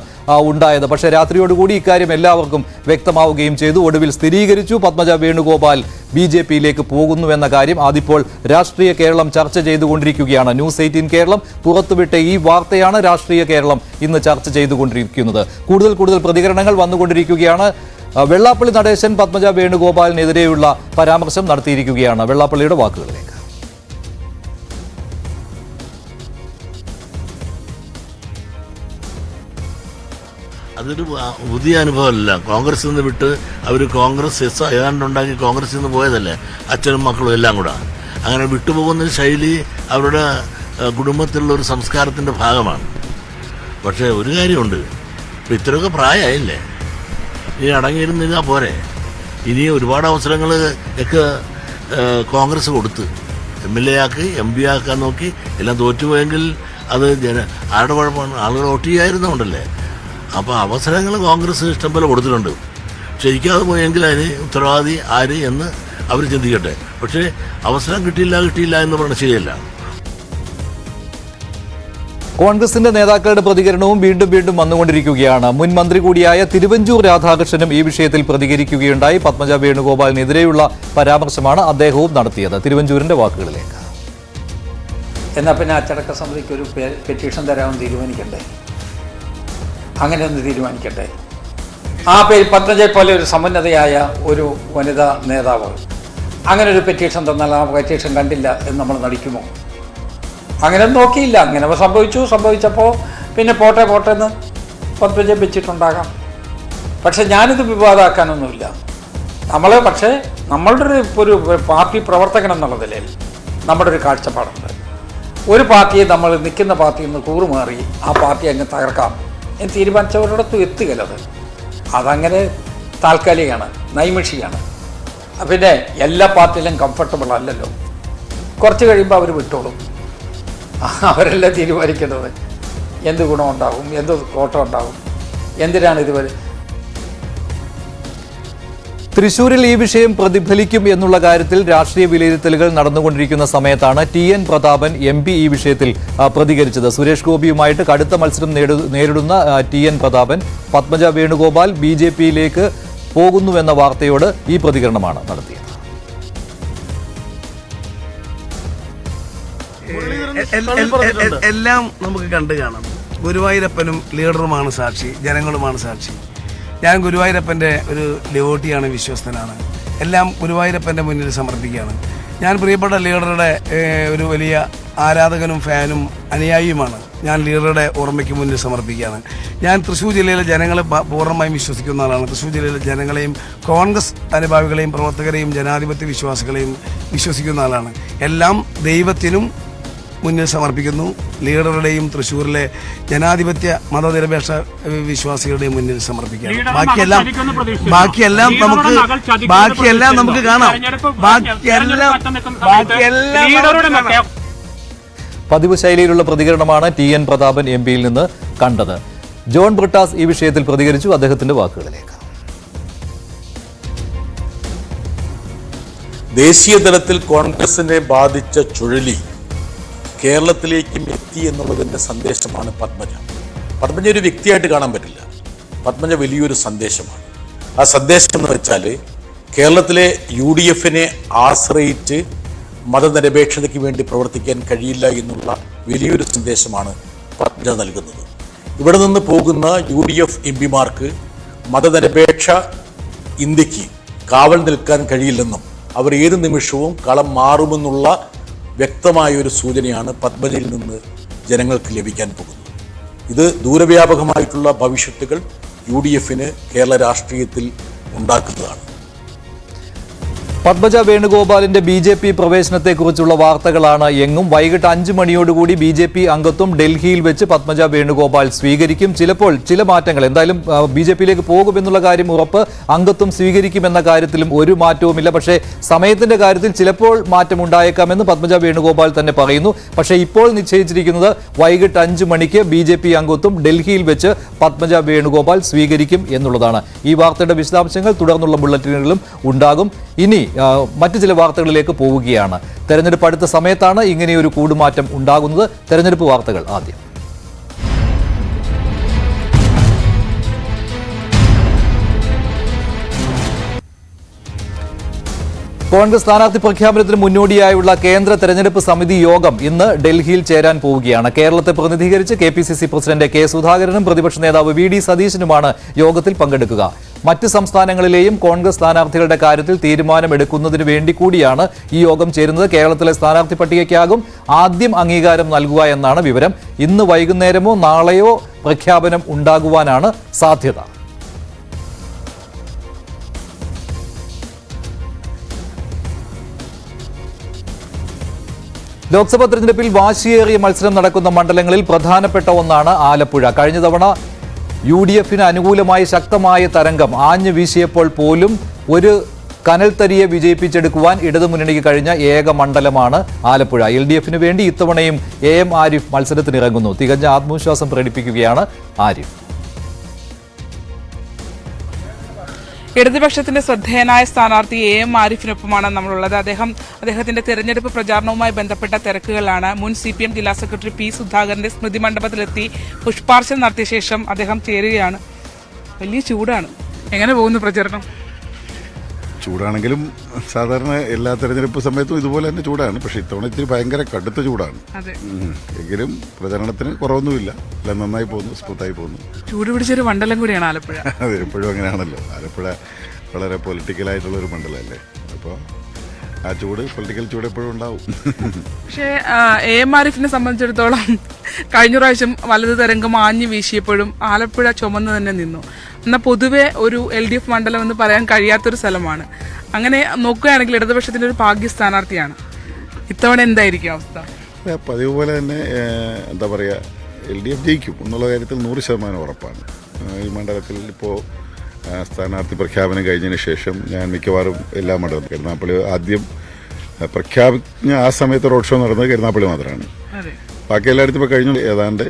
ഉണ്ടായത്. പക്ഷേ രാത്രിയോടുകൂടി ഇക്കാര്യം എല്ലാവർക്കും വ്യക്തമാവുകയും ചെയ്തു. ഒടുവിൽ സ്ഥിരീകരിച്ചു, പത്മജ വേണുഗോപാൽ BJP-യിലേക്ക് പോകുന്നു എന്ന കാര്യം. അതിപ്പോൾ രാഷ്ട്രീയ കേരളം ചർച്ച ചെയ്തുകൊണ്ടിരിക്കുകയാണ്. ന്യൂസ് 18 കേരളം പുറത്തുവിട്ട ഈ വാർത്തയാണ് രാഷ്ട്രീയ കേരളം ഇന്ന് ചർച്ച ചെയ്തുകൊണ്ടിരിക്കുന്നത്. കൂടുതൽ പ്രതികരണങ്ങൾ വന്നുകൊണ്ടിരിക്കുകയാണ്. വെള്ളാപ്പള്ളി നടേശൻ പത്മജ വേണുഗോപാലിനെതിരെയുള്ള പരാമർശം നടത്തിയിരിക്കുകയാണ്. വെള്ളാപ്പള്ളിയുടെ വാക്കുകളിലേക്ക്. അതൊരു പുതിയ അനുഭവമല്ല. കോൺഗ്രസിൽ നിന്ന് വിട്ട് അവർ കോൺഗ്രസ് ഏതാണ്ടുണ്ടാക്കി കോൺഗ്രസിൽ നിന്ന് പോയതല്ലേ, അച്ഛനും മക്കളും എല്ലാം കൂടെ. അങ്ങനെ വിട്ടുപോകുന്ന ശൈലി അവരുടെ കുടുംബത്തിലുള്ള ഒരു സംസ്കാരത്തിൻ്റെ ഭാഗമാണ്. പക്ഷേ ഒരു കാര്യമുണ്ട്, ഇപ്പം ഇത്രയൊക്കെ പ്രായമായില്ലേ, ഇനി അടങ്ങിയിരുന്നില്ല പോരെ. ഇനി ഒരുപാട് അവസരങ്ങൾ ഒക്കെ കോൺഗ്രസ് കൊടുത്ത് MLA ആക്കി MP ആക്കാൻ നോക്കി, എല്ലാം തോറ്റുപോയെങ്കിൽ അത് ആരുടെ കുഴപ്പമാണ്? ആളുകൾ വോട്ട് ചെയ്യായിരുന്നുണ്ടല്ലേ. അപ്പോൾ അവസരങ്ങൾ കോൺഗ്രസ് ഇഷ്ടംപോലെ കൊടുത്തിട്ടുണ്ട്. ശരിക്കും അത് പോയെങ്കിൽ അതിന് ഉത്തരവാദി ആര് എന്ന് അവർ ചിന്തിക്കട്ടെ. പക്ഷേ അവസരം കിട്ടിയില്ല എന്ന് പറഞ്ഞാൽ ശരിയല്ല. കോൺഗ്രസിന്റെ നേതാക്കളുടെ പ്രതികരണവും വീണ്ടും വന്നുകൊണ്ടിരിക്കുകയാണ്. മുൻ മന്ത്രി കൂടിയായ തിരുവഞ്ചൂർ രാധാകൃഷ്ണനും ഈ വിഷയത്തിൽ പ്രതികരിക്കുകയുണ്ടായി. പത്മജ വേണുഗോപാലിനെതിരെയുള്ള പരാമർശമാണ് അദ്ദേഹവും നടത്തിയത്. തിരുവഞ്ചൂരിന്റെ വാക്കുകളിലേക്ക്. എന്നാൽ പിന്നെ അച്ചടക്ക സമിതിക്ക് ഒരു പെറ്റീഷൻ തരാമെന്ന് തീരുമാനിക്കണ്ടേ? അങ്ങനെ ഒന്ന് തീരുമാനിക്കട്ടെ. ആ പേര് പത്മജയെ പോലെ ഒരു സമുന്നതയായ ഒരു വനിതാ നേതാവ് അങ്ങനെ ഒരു പെറ്റീഷൻ തന്നാൽ ആ പെറ്റീഷൻ കണ്ടില്ല എന്ന് നമ്മൾ നടിക്കുമോ? അങ്ങനെ നോക്കിയില്ല, അങ്ങനെ സംഭവിച്ചപ്പോൾ പിന്നെ പോട്ടെ എന്ന് പത്മജയെ വെച്ചിട്ടുണ്ടാകാം. പക്ഷെ ഞാനിത് വിവാദമാക്കാനൊന്നുമില്ല. പക്ഷേ നമ്മളുടെ ഒരു പാർട്ടി പ്രവർത്തകൻ എന്നുള്ള നിലയിൽ നമ്മുടെ ഒരു കാഴ്ചപ്പാടുണ്ട്. ഒരു പാർട്ടിയെ നമ്മൾ നിൽക്കുന്ന പാർട്ടിയിൽ നിന്ന് കൂറുമാറി ആ പാർട്ടി അങ്ങ് തകർക്കാം എന്ന് തീരുമാനിച്ചവരോടൊത്ത് എത്തുകയല്ലത്. അതങ്ങനെ താൽക്കാലികമാണ്, നൈമിഷിയാണ്. പിന്നെ എല്ലാ പാർട്ടിയിലും കംഫർട്ടബിൾ അല്ലല്ലോ. കുറച്ച് കഴിയുമ്പോൾ അവർ വിട്ടോളും. അവരെല്ലാം തീരുമാനിക്കുന്നത് എന്ത് ഗുണമുണ്ടാകും, എന്ത് കോട്ടം ഉണ്ടാകും, എന്തിനാണ് ഇതുവരെ. തൃശൂരിൽ ഈ വിഷയം പ്രതിഫലിക്കും എന്നുള്ള കാര്യത്തിൽ രാഷ്ട്രീയ വിലയിരുത്തലുകൾ നടന്നുകൊണ്ടിരിക്കുന്ന സമയത്താണ് TN പ്രതാപൻ MP ഈ വിഷയത്തിൽ പ്രതികരിച്ചത്. സുരേഷ് ഗോപിയുമായിട്ട് കടുത്ത മത്സരം നേരിടുന്ന TN പ്രതാപൻ പത്മജ വേണുഗോപാൽ BJP-യിലേക്ക് പോകുന്നുവെന്ന വാർത്തയോട് ഈ പ്രതികരണമാണ് നടത്തിയത്. എല്ലാം നമുക്ക് കണ്ടു കാണാം. ഗുരുവായൂരപ്പനും ലീഡറുമാണ് സാക്ഷി, ജനങ്ങളുമാണ് സാക്ഷി. ഞാൻ ഗുരുവായൂരപ്പൻ്റെ ഒരു ഡിവോട്ടിയാണ്, വിശ്വസ്തനാണ്. എല്ലാം ഗുരുവായൂരപ്പൻ്റെ മുന്നിൽ സമർപ്പിക്കുകയാണ്. ഞാൻ പ്രിയപ്പെട്ട ലീഡറുടെ ഒരു വലിയ ആരാധകനും ഫാനും അനുയായിയുമാണ്. ഞാൻ ലീഡറുടെ ഓർമ്മയ്ക്ക് മുന്നിൽ സമർപ്പിക്കുകയാണ്. ഞാൻ തൃശ്ശൂർ ജില്ലയിലെ ജനങ്ങളെ പൂർണ്ണമായും വിശ്വസിക്കുന്ന ആളാണ്. തൃശ്ശൂർ ജില്ലയിലെ ജനങ്ങളെയും കോൺഗ്രസ് അനുഭാവികളെയും പ്രവർത്തകരെയും ജനാധിപത്യ വിശ്വാസികളെയും വിശ്വസിക്കുന്ന ആളാണ്. എല്ലാം ദൈവത്തിനും മുന്നിൽ സമർപ്പിക്കുന്നു. ലീഡറുടെയും തൃശ്ശൂരിലെ ജനാധിപത്യ മതനിരപേക്ഷ വിശ്വാസികളുടെയും മുന്നിൽ സമർപ്പിക്കുകയാണ്. ബാക്കിയെല്ലാം നമുക്ക് കാണാം. പതിവ് ശൈലിയിലുള്ള പ്രതികരണമാണ് TN പ്രതാപൻ MP യിൽ നിന്ന് കണ്ടത്. ജോൺ ബ്രിട്ടാസ് ഈ വിഷയത്തിൽ പ്രതികരിച്ചു. അദ്ദേഹത്തിന്റെ വാക്കുകളിലേക്ക്. ദേശീയ തലത്തിൽ കോൺഗ്രസിനെ ബാധിച്ച ചുഴലി കേരളത്തിലേക്കും എത്തി എന്നുള്ളതിൻ്റെ സന്ദേശമാണ് പത്മജ. പത്മജ ഒരു വ്യക്തിയായിട്ട് കാണാൻ പറ്റില്ല. പത്മജ വലിയൊരു സന്ദേശമാണ്. ആ സന്ദേശം എന്ന് വെച്ചാൽ കേരളത്തിലെ UDF-നെ ആശ്രയിച്ച് മതനിരപേക്ഷതയ്ക്ക് വേണ്ടി പ്രവർത്തിക്കാൻ കഴിയില്ല എന്നുള്ള വലിയൊരു സന്ദേശമാണ് പത്മജ നൽകുന്നത്. ഇവിടെ നിന്ന് പോകുന്ന UDF MP-മാർക്ക് മതനിരപേക്ഷ ഇന്ത്യക്ക് കാവൽ നിൽക്കാൻ കഴിയില്ലെന്നും അവർ ഏത് നിമിഷവും കളം മാറുമെന്നുള്ള വ്യക്തമായൊരു സൂചനയാണ് പത്മജയിൽ നിന്ന് ജനങ്ങൾക്ക് ലഭിക്കാൻ പോകുന്നത്. ഇത് ദൂരവ്യാപകമായിട്ടുള്ള ഭവിഷ്യത്തുകൾ UDF-ന് കേരള രാഷ്ട്രീയത്തിൽ ഉണ്ടാക്കുന്നതാണ്. പത്മജ വേണുഗോപാലിന്റെ BJP പ്രവേശനത്തെക്കുറിച്ചുള്ള വാർത്തകളാണ് എങ്ങും. വൈകിട്ട് 5 മണിയോടുകൂടി BJP അംഗത്വം ഡൽഹിയിൽ വെച്ച് പത്മജ വേണുഗോപാൽ സ്വീകരിക്കും. ചിലപ്പോൾ ചില മാറ്റങ്ങൾ, എന്തായാലും BJP-യിലേക്ക് പോകുമെന്നുള്ള കാര്യം ഉറപ്പ്, അംഗത്വം സ്വീകരിക്കുമെന്ന കാര്യത്തിലും ഒരു മാറ്റവുമില്ല. പക്ഷേ സമയത്തിന്റെ കാര്യത്തിൽ ചിലപ്പോൾ മാറ്റമുണ്ടായേക്കാമെന്ന് പത്മജ വേണുഗോപാൽ തന്നെ പറയുന്നു. പക്ഷേ ഇപ്പോൾ നിശ്ചയിച്ചിരിക്കുന്നത് വൈകിട്ട് 5 മണിക്ക് BJP അംഗത്വം ഡൽഹിയിൽ വെച്ച് പത്മജ വേണുഗോപാൽ സ്വീകരിക്കും എന്നുള്ളതാണ്. ഈ വാർത്തയുടെ വിശദാംശങ്ങൾ തുടർന്നുള്ള ബുള്ളറ്റിനുകളിലും ഉണ്ടാകും. ഇനി മറ്റു ചില വാർത്തകളിലേക്ക് പോവുകയാണ്. തെരഞ്ഞെടുപ്പ് അടുത്ത സമയത്താണ് ഇങ്ങനെയൊരു കൂടുമാറ്റം ഉണ്ടാകുന്നത്. തെരഞ്ഞെടുപ്പ് വാർത്തകൾ ആദ്യം. കോൺഗ്രസ് സ്ഥാനാർത്ഥി പ്രഖ്യാപനത്തിന് മുന്നോടിയായുള്ള കേന്ദ്ര തെരഞ്ഞെടുപ്പ് സമിതി യോഗം ഇന്ന് ഡൽഹിയിൽ ചേരാൻ പോവുകയാണ്. കേരളത്തെ പ്രതിനിധീകരിച്ച് KPCC പ്രസിഡന്റ് K. സുധാകരനും പ്രതിപക്ഷ നേതാവ് VD സതീശനുമാണ് യോഗത്തിൽ പങ്കെടുക്കുക. മറ്റ് സംസ്ഥാനങ്ങളിലെയും കോൺഗ്രസ് സ്ഥാനാർത്ഥികളുടെ കാര്യത്തിൽ തീരുമാനമെടുക്കുന്നതിന് വേണ്ടി കൂടിയാണ് ഈ യോഗം ചേരുന്നത്. കേരളത്തിലെ സ്ഥാനാർത്ഥി പട്ടികയ്ക്കാകും ആദ്യം അംഗീകാരം നൽകുക എന്നാണ് വിവരം. ഇന്ന് വൈകുന്നേരമോ നാളെയോ പ്രഖ്യാപനം ഉണ്ടാകുവാനാണ് സാധ്യത. ലോക്സഭാ തെരഞ്ഞെടുപ്പിൽ വാശിയേറിയ മത്സരം നടക്കുന്ന മണ്ഡലങ്ങളിൽ പ്രധാനപ്പെട്ട ഒന്നാണ് ആലപ്പുഴ. കഴിഞ്ഞ തവണ UDF-ന് അനുകൂലമായ ശക്തമായ തരംഗം ആഞ്ഞു വീശിയപ്പോൾ പോലും ഒരു കനൽത്തരിയെ വിജയിപ്പിച്ചെടുക്കുവാൻ ഇടതുമുന്നണിക്ക് കഴിഞ്ഞ ഏക മണ്ഡലമാണ് ആലപ്പുഴ. LDF-ന് വേണ്ടി ഇത്തവണയും AM ആരിഫ് മത്സരത്തിനിറങ്ങുന്നു. തികഞ്ഞ ആത്മവിശ്വാസം പ്രകടിപ്പിക്കുകയാണ് ആരിഫ്. ഇടതുപക്ഷത്തിന്റെ ശ്രദ്ധേയനായ സ്ഥാനാർത്ഥി AM ആരിഫിനൊപ്പമാണ് നമ്മളുള്ളത്. അദ്ദേഹത്തിന്റെ തെരഞ്ഞെടുപ്പ് പ്രചാരണവുമായി ബന്ധപ്പെട്ട തിരക്കുകളാണ്. മുൻ CPM ജില്ലാ സെക്രട്ടറി P. സുധാകരന്റെ സ്മൃതി മണ്ഡപത്തിലെത്തി പുഷ്പാർച്ചന നടത്തിയ ശേഷം അദ്ദേഹം ചേരുകയാണ്. വലിയ ചൂടാണ്. എങ്ങനെ പോകുന്നു പ്രചരണം? ചൂടാണെങ്കിലും സാധാരണ എല്ലാ തെരഞ്ഞെടുപ്പ് സമയത്തും ഇതുപോലെ തന്നെ ചൂടാണ്. പക്ഷെ ഇത്തവണ ഇത്തിരി ഭയങ്കര കടുത്ത ചൂടാണ്. എങ്കിലും പ്രചരണത്തിന് കുറവൊന്നുമില്ല. എല്ലാം നന്നായി പോകുന്നു, സ്മൂത്തായി പോകുന്നു. ചൂട് പിടിച്ചൊരു മണ്ഡലം കൂടിയാണ് ആലപ്പുഴ. അതെ, എപ്പോഴും അങ്ങനെയാണല്ലോ. ആലപ്പുഴ വളരെ പൊളിറ്റിക്കലായിട്ടുള്ളൊരു മണ്ഡലമല്ലേ. അപ്പോൾ ആ പൊളിറ്റിക്കൽ ചൂട് എപ്പോഴും ഉണ്ടാവും. പക്ഷേ AM ആരിഫിനെ സംബന്ധിച്ചിടത്തോളം കഴിഞ്ഞ പ്രാവശ്യം വലതു തരംഗം ആഞ്ഞു വീശിയപ്പോഴും ആലപ്പുഴ ചുമന്ന് തന്നെ നിന്നു. എന്നാൽ പൊതുവെ ഒരു LDF മണ്ഡലം എന്ന് പറയാൻ കഴിയാത്തൊരു സ്ഥലമാണ്. അങ്ങനെ നോക്കുകയാണെങ്കിൽ ഇടതുപക്ഷത്തിന്റെ ഒരു ഭാഗ്യ സ്ഥാനാർത്ഥിയാണ്. ഇത്തവണ എന്തായിരിക്കും അവസ്ഥ? പതിവ് പോലെ തന്നെ എന്താ പറയുക, LDF ജയിക്കും എന്നുള്ള കാര്യത്തിൽ 100% ഉറപ്പാണ്. ഈ മണ്ഡലത്തിൽ ഇപ്പോൾ സ്ഥാനാർത്ഥി പ്രഖ്യാപനം കഴിഞ്ഞതിന് ശേഷം ഞാൻ മിക്കവാറും എല്ലാ മണ്ഡലം, കരുനാഗപ്പള്ളി ആദ്യം പ്രഖ്യാപിച്ച ആ സമയത്ത് റോഡ് ഷോ നടന്നത് കരുനാഗപ്പള്ളി മാത്രമാണ്. ബാക്കി എല്ലായിടത്തും ഇപ്പോൾ കഴിഞ്ഞു. ഏതാണ്ട്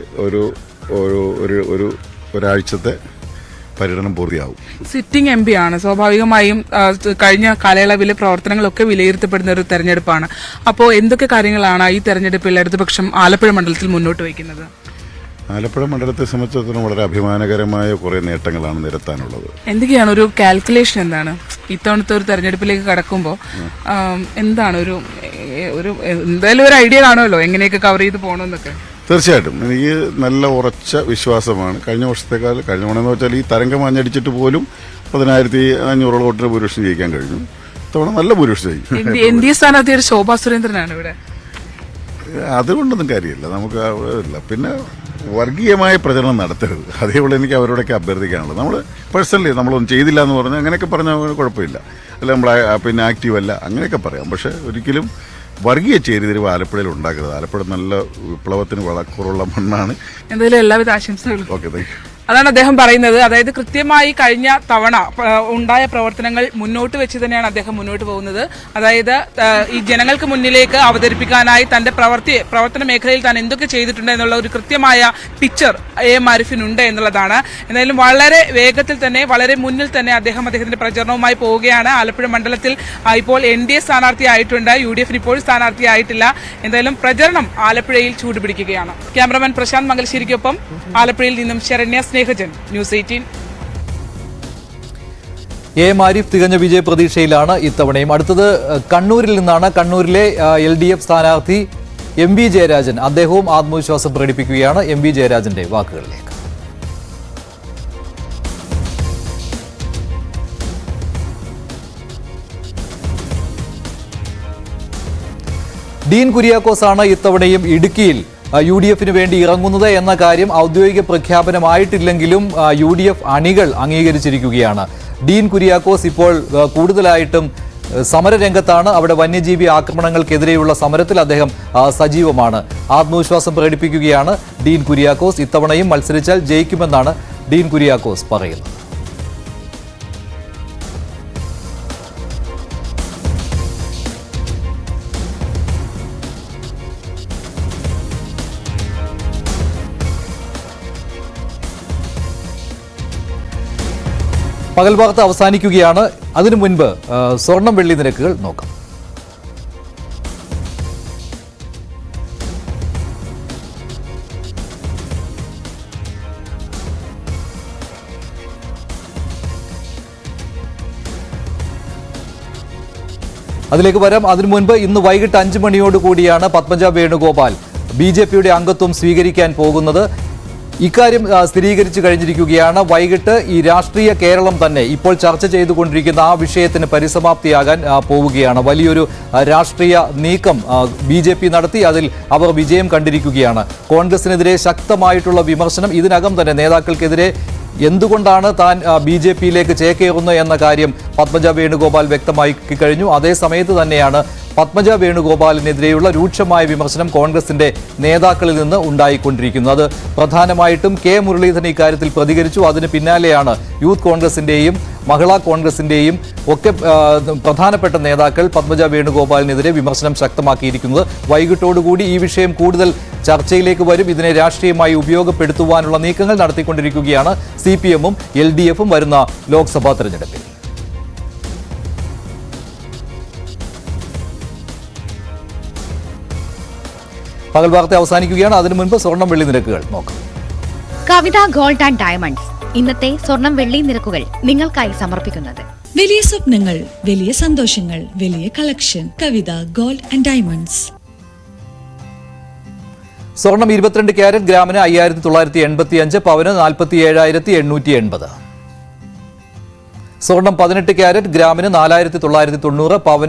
ഒരാഴ്ചത്തെ പര്യടനം പൂർത്തിയാവും. സിറ്റിംഗ് MP ആണ്. സ്വാഭാവികമായും കഴിഞ്ഞ കാലയളവിലെ പ്രവർത്തനങ്ങളൊക്കെ വിലയിരുത്തപ്പെടുന്ന ഒരു തെരഞ്ഞെടുപ്പാണ്. അപ്പോൾ എന്തൊക്കെ കാര്യങ്ങളാണ് ഈ തെരഞ്ഞെടുപ്പിൽ ഇടതുപക്ഷം ആലപ്പുഴ മണ്ഡലത്തിൽ മുന്നോട്ട് വയ്ക്കുന്നത്? ആലപ്പുഴ മണ്ഡലത്തെ സംബന്ധിച്ചിടത്തോളം വളരെ അഭിമാനകരമായ കുറേ നേട്ടങ്ങളാണ് നിരത്താനുള്ളത്. എന്തൊക്കെയാണ് ഒരു കാൽക്കുലേഷൻ? എന്താണ് ഇത്തവണത്തെ ഒരു തെരഞ്ഞെടുപ്പിലേക്ക് കടക്കുമ്പോൾ എന്താണ് ഒരു ഒരു എന്തായാലും ഒരു ഐഡിയ കാണുമല്ലോ എങ്ങനെയൊക്കെ കവർ ചെയ്ത് പോകണമെന്നൊക്കെ. തീർച്ചയായിട്ടും എനിക്ക് നല്ല ഉറച്ച വിശ്വാസമാണ്. കഴിഞ്ഞ വർഷത്തേക്കാൾ കഴിഞ്ഞ തവണ വെച്ചാൽ ഈ തരംഗം മഞ്ഞടിച്ചിട്ട് പോലും 15,500 വോട്ടിന് ഭൂരിപക്ഷം ജയിക്കാൻ കഴിഞ്ഞു. ഇത്തവണ നല്ല ഭൂരിപക്ഷം ജയിക്കും. NDA സ്ഥാനാർത്ഥിയുടെ ശോഭാ സുരേന്ദ്രനാണ് ഇവിടെ. അതുകൊണ്ടൊന്നും കാര്യമില്ല, നമുക്ക് ഇല്ല. പിന്നെ വർഗീയമായ പ്രചരണം നടത്തരുത്, അതേപോലെ എനിക്ക് അവരോടൊക്കെ അഭ്യർത്ഥിക്കാനുള്ളത്. നമ്മൾ പേഴ്സണലി നമ്മളൊന്നും ചെയ്തില്ല എന്ന് പറഞ്ഞാൽ അങ്ങനെയൊക്കെ പറഞ്ഞാൽ കുഴപ്പമില്ല, അല്ല നമ്മൾ പിന്നെ ആക്റ്റീവ് അല്ല അങ്ങനെയൊക്കെ പറയാം. പക്ഷേ ഒരിക്കലും വർഗീയ ചേരിതിരിവ് ആലപ്പുഴയിൽ ഉണ്ടാക്കരുത്. ആലപ്പുഴ നല്ല വിപ്ലവത്തിന് വളക്കുറുള്ള മണ്ണാണ്. എന്തായാലും എല്ലാവിധ ആശംസകളും. Okay, thank you. അതാണ് അദ്ദേഹം പറയുന്നത്. അതായത് കൃത്യമായി കഴിഞ്ഞ തവണ ഉണ്ടായ പ്രവർത്തനങ്ങൾ മുന്നോട്ട് വെച്ച് തന്നെയാണ് അദ്ദേഹം മുന്നോട്ട് പോകുന്നത്. അതായത് ഈ ജനങ്ങൾക്ക് മുന്നിലേക്ക് അവതരിപ്പിക്കാനായി തന്റെ പ്രവർത്തന മേഖലയിൽ താൻ എന്തൊക്കെ ചെയ്തിട്ടുണ്ട് എന്നുള്ള ഒരു കൃത്യമായ പിക്ചർ AM ആരിഫിനുണ്ട് എന്നുള്ളതാണ്. എന്തായാലും വളരെ വേഗത്തിൽ തന്നെ വളരെ മുന്നിൽ തന്നെ അദ്ദേഹത്തിന്റെ പ്രചരണവുമായി പോവുകയാണ്. ആലപ്പുഴ മണ്ഡലത്തിൽ ഇപ്പോൾ NDA സ്ഥാനാർത്ഥിയായിട്ടുണ്ട്, UDF ഇപ്പോൾ സ്ഥാനാർത്ഥിയായിട്ടില്ല. എന്തായാലും പ്രചരണം ആലപ്പുഴയിൽ ചൂടുപിടിക്കുകയാണ്. ക്യാമറമാൻ പ്രശാന്ത് മംഗലശ്ശേരിക്കൊപ്പം ആലപ്പുഴയിൽ നിന്നും ശരണ്യ സ്നേഹജൻ, ന്യൂസ് 18. AM ആരിഫ് തികഞ്ഞ വിജയ പ്രതീക്ഷയിലാണ് ഇത്തവണയും. അടുത്തത് കണ്ണൂരിൽ നിന്നാണ്. കണ്ണൂരിലെ LDF സ്ഥാനാർത്ഥി MV ജയരാജൻ, അദ്ദേഹവും ആത്മവിശ്വാസം പ്രകടിപ്പിക്കുകയാണ്. MV ജയരാജന്റെ വാക്കുകളിലേക്ക്. ഡീൻ കുര്യാക്കോസ് ആണ് ഇത്തവണയും ഇടുക്കിയിൽ UDFന് വേണ്ടി ഇറങ്ങുന്നത് എന്ന കാര്യം ഔദ്യോഗിക പ്രഖ്യാപനമായിട്ടില്ലെങ്കിലും UDF അണികൾ അംഗീകരിച്ചിരിക്കുകയാണ്. ഡീൻ കുര്യാക്കോസ് ഇപ്പോൾ കൂടുതലായിട്ടും സമരരംഗത്താണ്. അവിടെ വന്യജീവി ആക്രമണങ്ങൾക്കെതിരെയുള്ള സമരത്തിൽ അദ്ദേഹം സജീവമാണ്. ആത്മവിശ്വാസം പ്രകടിപ്പിക്കുകയാണ് ഡീൻ കുര്യാക്കോസ്. ഇത്തവണയും മത്സരിച്ചാൽ ജയിക്കുമെന്നാണ് ഡീൻ കുര്യാക്കോസ് പറയുന്നത്. പകൽ വാർത്ത അവസാനിക്കുകയാണ്. അതിനു മുൻപ് സ്വർണം വെള്ളി നിരക്കുകൾ നോക്കാം. അതിലേക്ക് വരാം. അതിനു മുൻപ് ഇന്ന് വൈകിട്ട് 5 മണിയോടുകൂടിയാണ് പത്മജ വേണുഗോപാൽ BJPയുടെ അംഗത്വം സ്വീകരിക്കാൻ പോകുന്നത്. ഇക്കാര്യം സ്ഥിരീകരിച്ചു കഴിഞ്ഞിരിക്കുകയാണ്. വൈകിട്ട് ഈ രാഷ്ട്രീയ കേരളം തന്നെ ഇപ്പോൾ ചർച്ച ചെയ്തുകൊണ്ടിരിക്കുന്ന ആ വിഷയത്തിന് പരിസമാപ്തിയാകാൻ പോവുകയാണ്. വലിയൊരു രാഷ്ട്രീയ നീക്കം BJP നടത്തി, അതിൽ അവർ വിജയം കണ്ടിരിക്കുകയാണ്. കോൺഗ്രസിനെതിരെ ശക്തമായിട്ടുള്ള വിമർശനം ഇതിനകം തന്നെ നേതാക്കൾക്കെതിരെ എന്തുകൊണ്ടാണ് താൻ BJPയിലേക്ക് ചേക്കേറുന്നത് എന്ന കാര്യം പത്മജ വേണുഗോപാൽ വ്യക്തമാക്കി കഴിഞ്ഞു. അതേസമയത്ത് തന്നെയാണ് പത്മജ വേണുഗോപാലിനെതിരെയുള്ള രൂക്ഷമായ വിമർശനം കോൺഗ്രസിന്റെ നേതാക്കളിൽ നിന്ന് ഉണ്ടായിക്കൊണ്ടിരിക്കുന്നത്. അത് പ്രധാനമായിട്ടും K മുരളീധരൻ ഇക്കാര്യത്തിൽ പ്രതികരിച്ചു. അതിന് പിന്നാലെയാണ് യൂത്ത് കോൺഗ്രസിന്റെയും മഹിളാ കോൺഗ്രസിന്റെയും ഒക്കെ പ്രധാനപ്പെട്ട നേതാക്കൾ പത്മജ വേണുഗോപാലിനെതിരെ വിമർശനം ശക്തമാക്കിയിരിക്കുന്നത്. വൈകിട്ടോടുകൂടി ഈ വിഷയം കൂടുതൽ ചർച്ചയിലേക്ക് വരും. ഇതിനെ രാഷ്ട്രീയമായി ഉപയോഗപ്പെടുത്തുവാനുള്ള നീക്കങ്ങൾ നടത്തിക്കൊണ്ടിരിക്കുകയാണ് CPM-ഉം LDF-ഉം വരുന്ന ലോക്സഭാ തെരഞ്ഞെടുപ്പിൽ. പകൽ വാർത്ത അവസാനിക്കുകയാണ്. അതിനു മുൻപ് സ്വർണം വെള്ളി നിരക്കുകൾ നോക്കാം. കവിത ഗോൾഡ് ആൻഡ് ഡയമണ്ട്സ് ഇന്നത്തെ സ്വർണം വെള്ളി നിരക്കുകൾ നിങ്ങൾക്കായി സമർപ്പിക്കുന്നത്. വലിയ സ്വപ്നങ്ങൾ, വലിയ സന്തോഷങ്ങൾ, വലിയ collection. Kavitha gold and diamonds. സ്വർണം 22 ക്യാരറ്റ് ഗ്രാമിന് 5,985, പവന് 47,880. സ്വർണം 18 ക്യാരറ്റ് ഗ്രാമിന് 4,990, പവന്